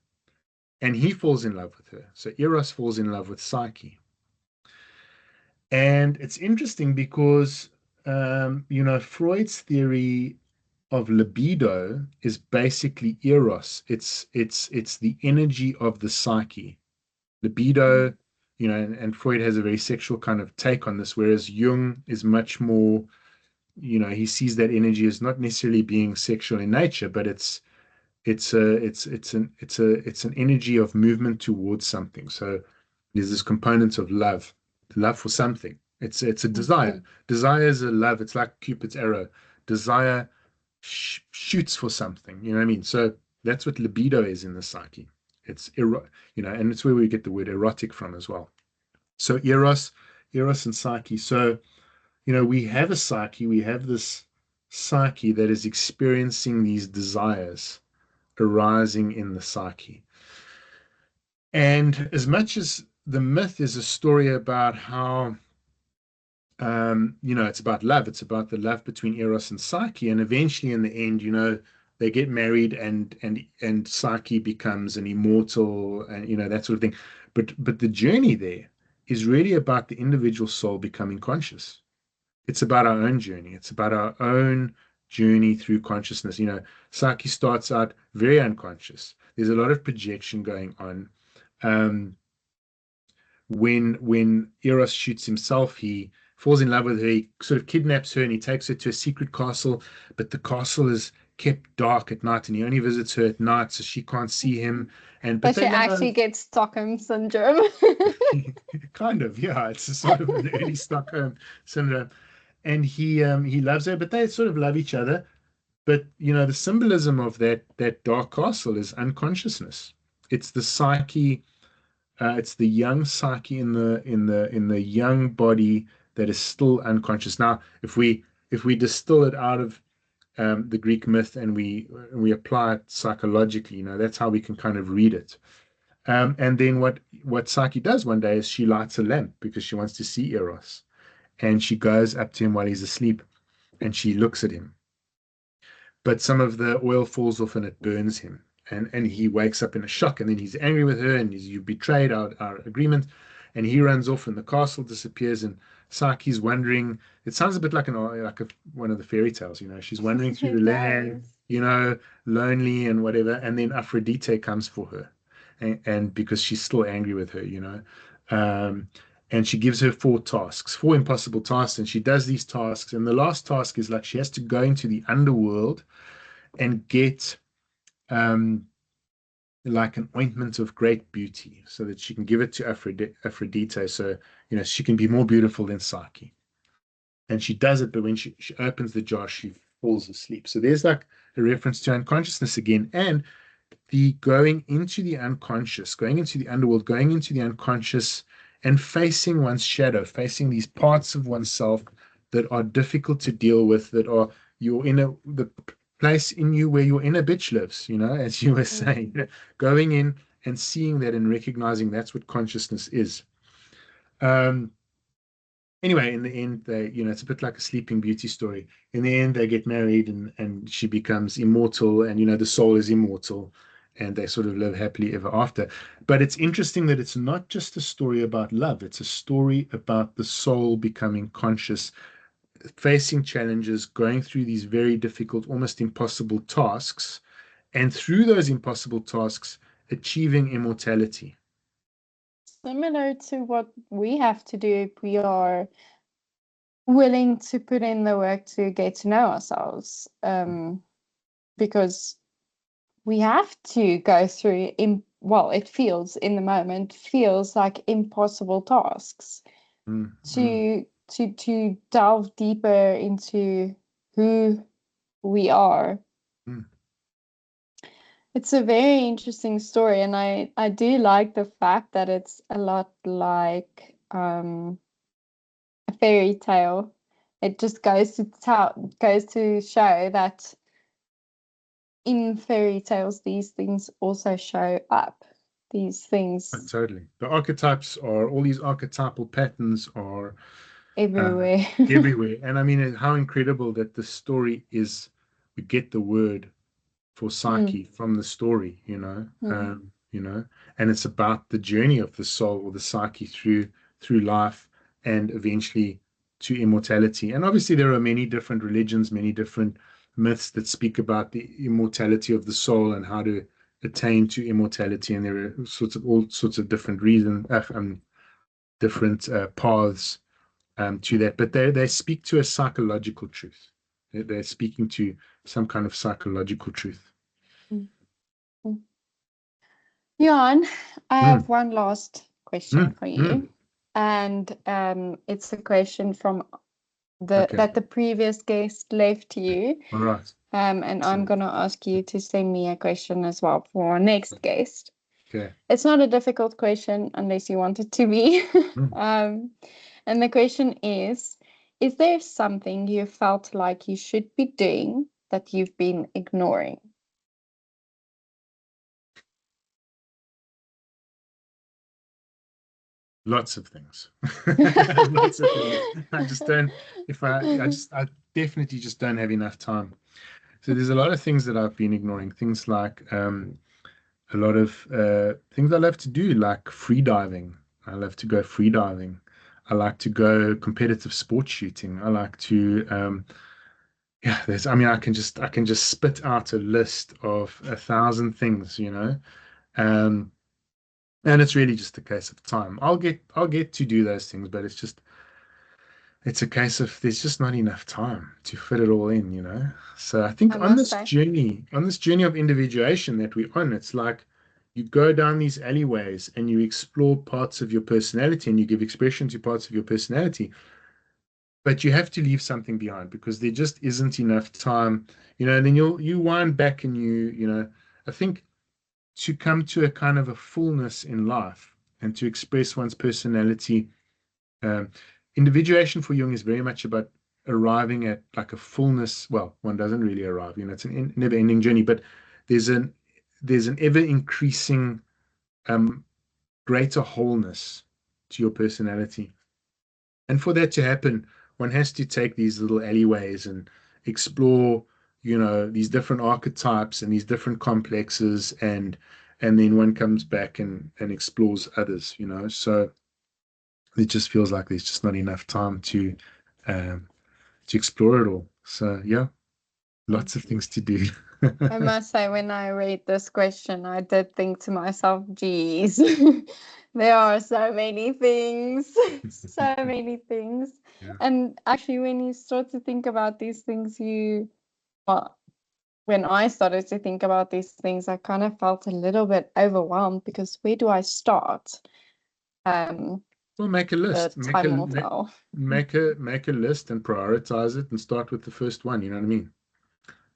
And he falls in love with her. So Eros falls in love with Psyche. And it's interesting because, Freud's theory of libido is basically Eros. It's the energy of the psyche. Libido, and Freud has a very sexual kind of take on this, whereas Jung is much more, he sees that energy as not necessarily being sexual in nature, but it's an energy of movement towards something. So there's this component of love for something. It's a desire. Desire is a love. It's like Cupid's arrow. Desire shoots for something. You know what I mean? So that's what libido is in the psyche. It's and it's where we get the word erotic from as well. So Eros and Psyche. So, we have a psyche, we have this psyche that is experiencing these desires arising in the psyche. And as much as the myth is a story about how, it's about love, it's about the love between Eros and Psyche, and eventually in the end, they get married and Psyche becomes an immortal and that sort of thing. But the journey there is really about the individual soul becoming conscious. It's about our own journey. It's about our own journey through consciousness. Psyche starts out very unconscious. There's a lot of projection going on. When Eros shoots himself, he falls in love with her. He sort of kidnaps her and he takes her to a secret castle, but the castle is kept dark at night, and he only visits her at night, so she can't see him. But she actually gets Stockholm syndrome. Kind of, yeah. It's a sort of an early Stockholm syndrome. And he loves her, but they sort of love each other. But the symbolism of that dark castle is unconsciousness. It's the psyche. It's the young psyche in the young body that is still unconscious. Now, if we distill it out of the Greek myth and we apply it psychologically, that's how we can kind of read it. And then what Psyche does one day is she lights a lamp because she wants to see Eros, and she goes up to him while he's asleep, and she looks at him. But some of the oil falls off and it burns him. And he wakes up in a shock, and then he's angry with her, and you betrayed our agreement, and he runs off, and the castle disappears, and Psyche's wondering. It sounds a bit like one of the fairy tales, she's wandering through the land, lonely and whatever, and then Aphrodite comes for her, and because she's still angry with her, and she gives her 4 impossible tasks, and she does these tasks, and the last task is like she has to go into the underworld and get like an ointment of great beauty so that she can give it to Aphrodite, so she can be more beautiful than Psyche. And she does it, but when she opens the jar, she falls asleep. So there's like a reference to unconsciousness again, and the going into the unconscious, going into the underworld, going into the unconscious, and facing one's shadow, facing these parts of oneself that are difficult to deal with, that are the place in you where your inner bitch lives, as you were saying, going in and seeing that and recognizing that's what consciousness is. Anyway, in the end, it's a bit like a Sleeping Beauty story. In the end, they get married, and she becomes immortal, and the soul is immortal, and they sort of live happily ever after. But it's interesting that it's not just a story about love. It's a story about the soul becoming conscious, facing challenges, going through these very difficult, almost impossible tasks, and through those impossible tasks, achieving immortality. Similar to what we have to do if we are willing to put in the work to get to know ourselves, because we have to go through it feels in the moment like impossible tasks to delve deeper into who we are. It's a very interesting story, and I do like the fact that it's a lot like a fairy tale. It just goes to show that in fairy tales these things also show up. these things Totally. The archetypes are, all these archetypal patterns are everywhere. everywhere. And I mean, how incredible that the story is, we get the word for psyche from the story, and it's about the journey of the soul or the psyche through life and eventually to immortality. And obviously there are many different religions, many different myths that speak about the immortality of the soul and how to attain to immortality. And there are all sorts of different reasons, different paths to that. But they speak to a psychological truth. They're speaking to some kind of psychological truth. Johann, I have one last question for you. And it's a question from that the previous guest left you. All right. And I'm going to ask you to send me a question as well for our next guest. Okay. It's not a difficult question unless you want it to be. And the question is there something you felt like you should be doing that you've been ignoring? Lots of things. Lots of things. I definitely just don't have enough time. So there's a lot of things that I've been ignoring. Things like a lot of things I love to do, like free diving. I love to go free diving. I like to go competitive sport shooting. I like to I can just spit out a list of 1,000 things, and it's really just a case of time. I'll get to do those things, but it's a case of there's just not enough time to fit it all in. So I think on this journey of individuation that we're on, it's like you go down these alleyways and you explore parts of your personality and you give expression to parts of your personality. But you have to leave something behind because there just isn't enough time, and then you wind back and I think to come to a kind of a fullness in life and to express one's personality. Individuation for Jung is very much about arriving at like a fullness. Well, one doesn't really arrive, it's a never-ending journey, but there's an ever increasing greater wholeness to your personality. And for that to happen, one has to take these little alleyways and explore, these different archetypes and these different complexes, and then one comes back and explores others, So it just feels like there's just not enough time to explore it all. So yeah, lots of things to do. I must say, when I read this question, I did think to myself, geez, there are so many things, so many things. Yeah. And actually, when you start to think about these things, when I started to think about these things, I kind of felt a little bit overwhelmed because where do I start? Well, make a list. Make a list and prioritize it and start with the first one. You know what I mean?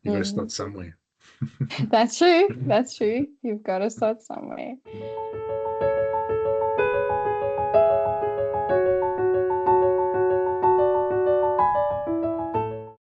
You got to start somewhere. That's true. That's true. You've got to start somewhere.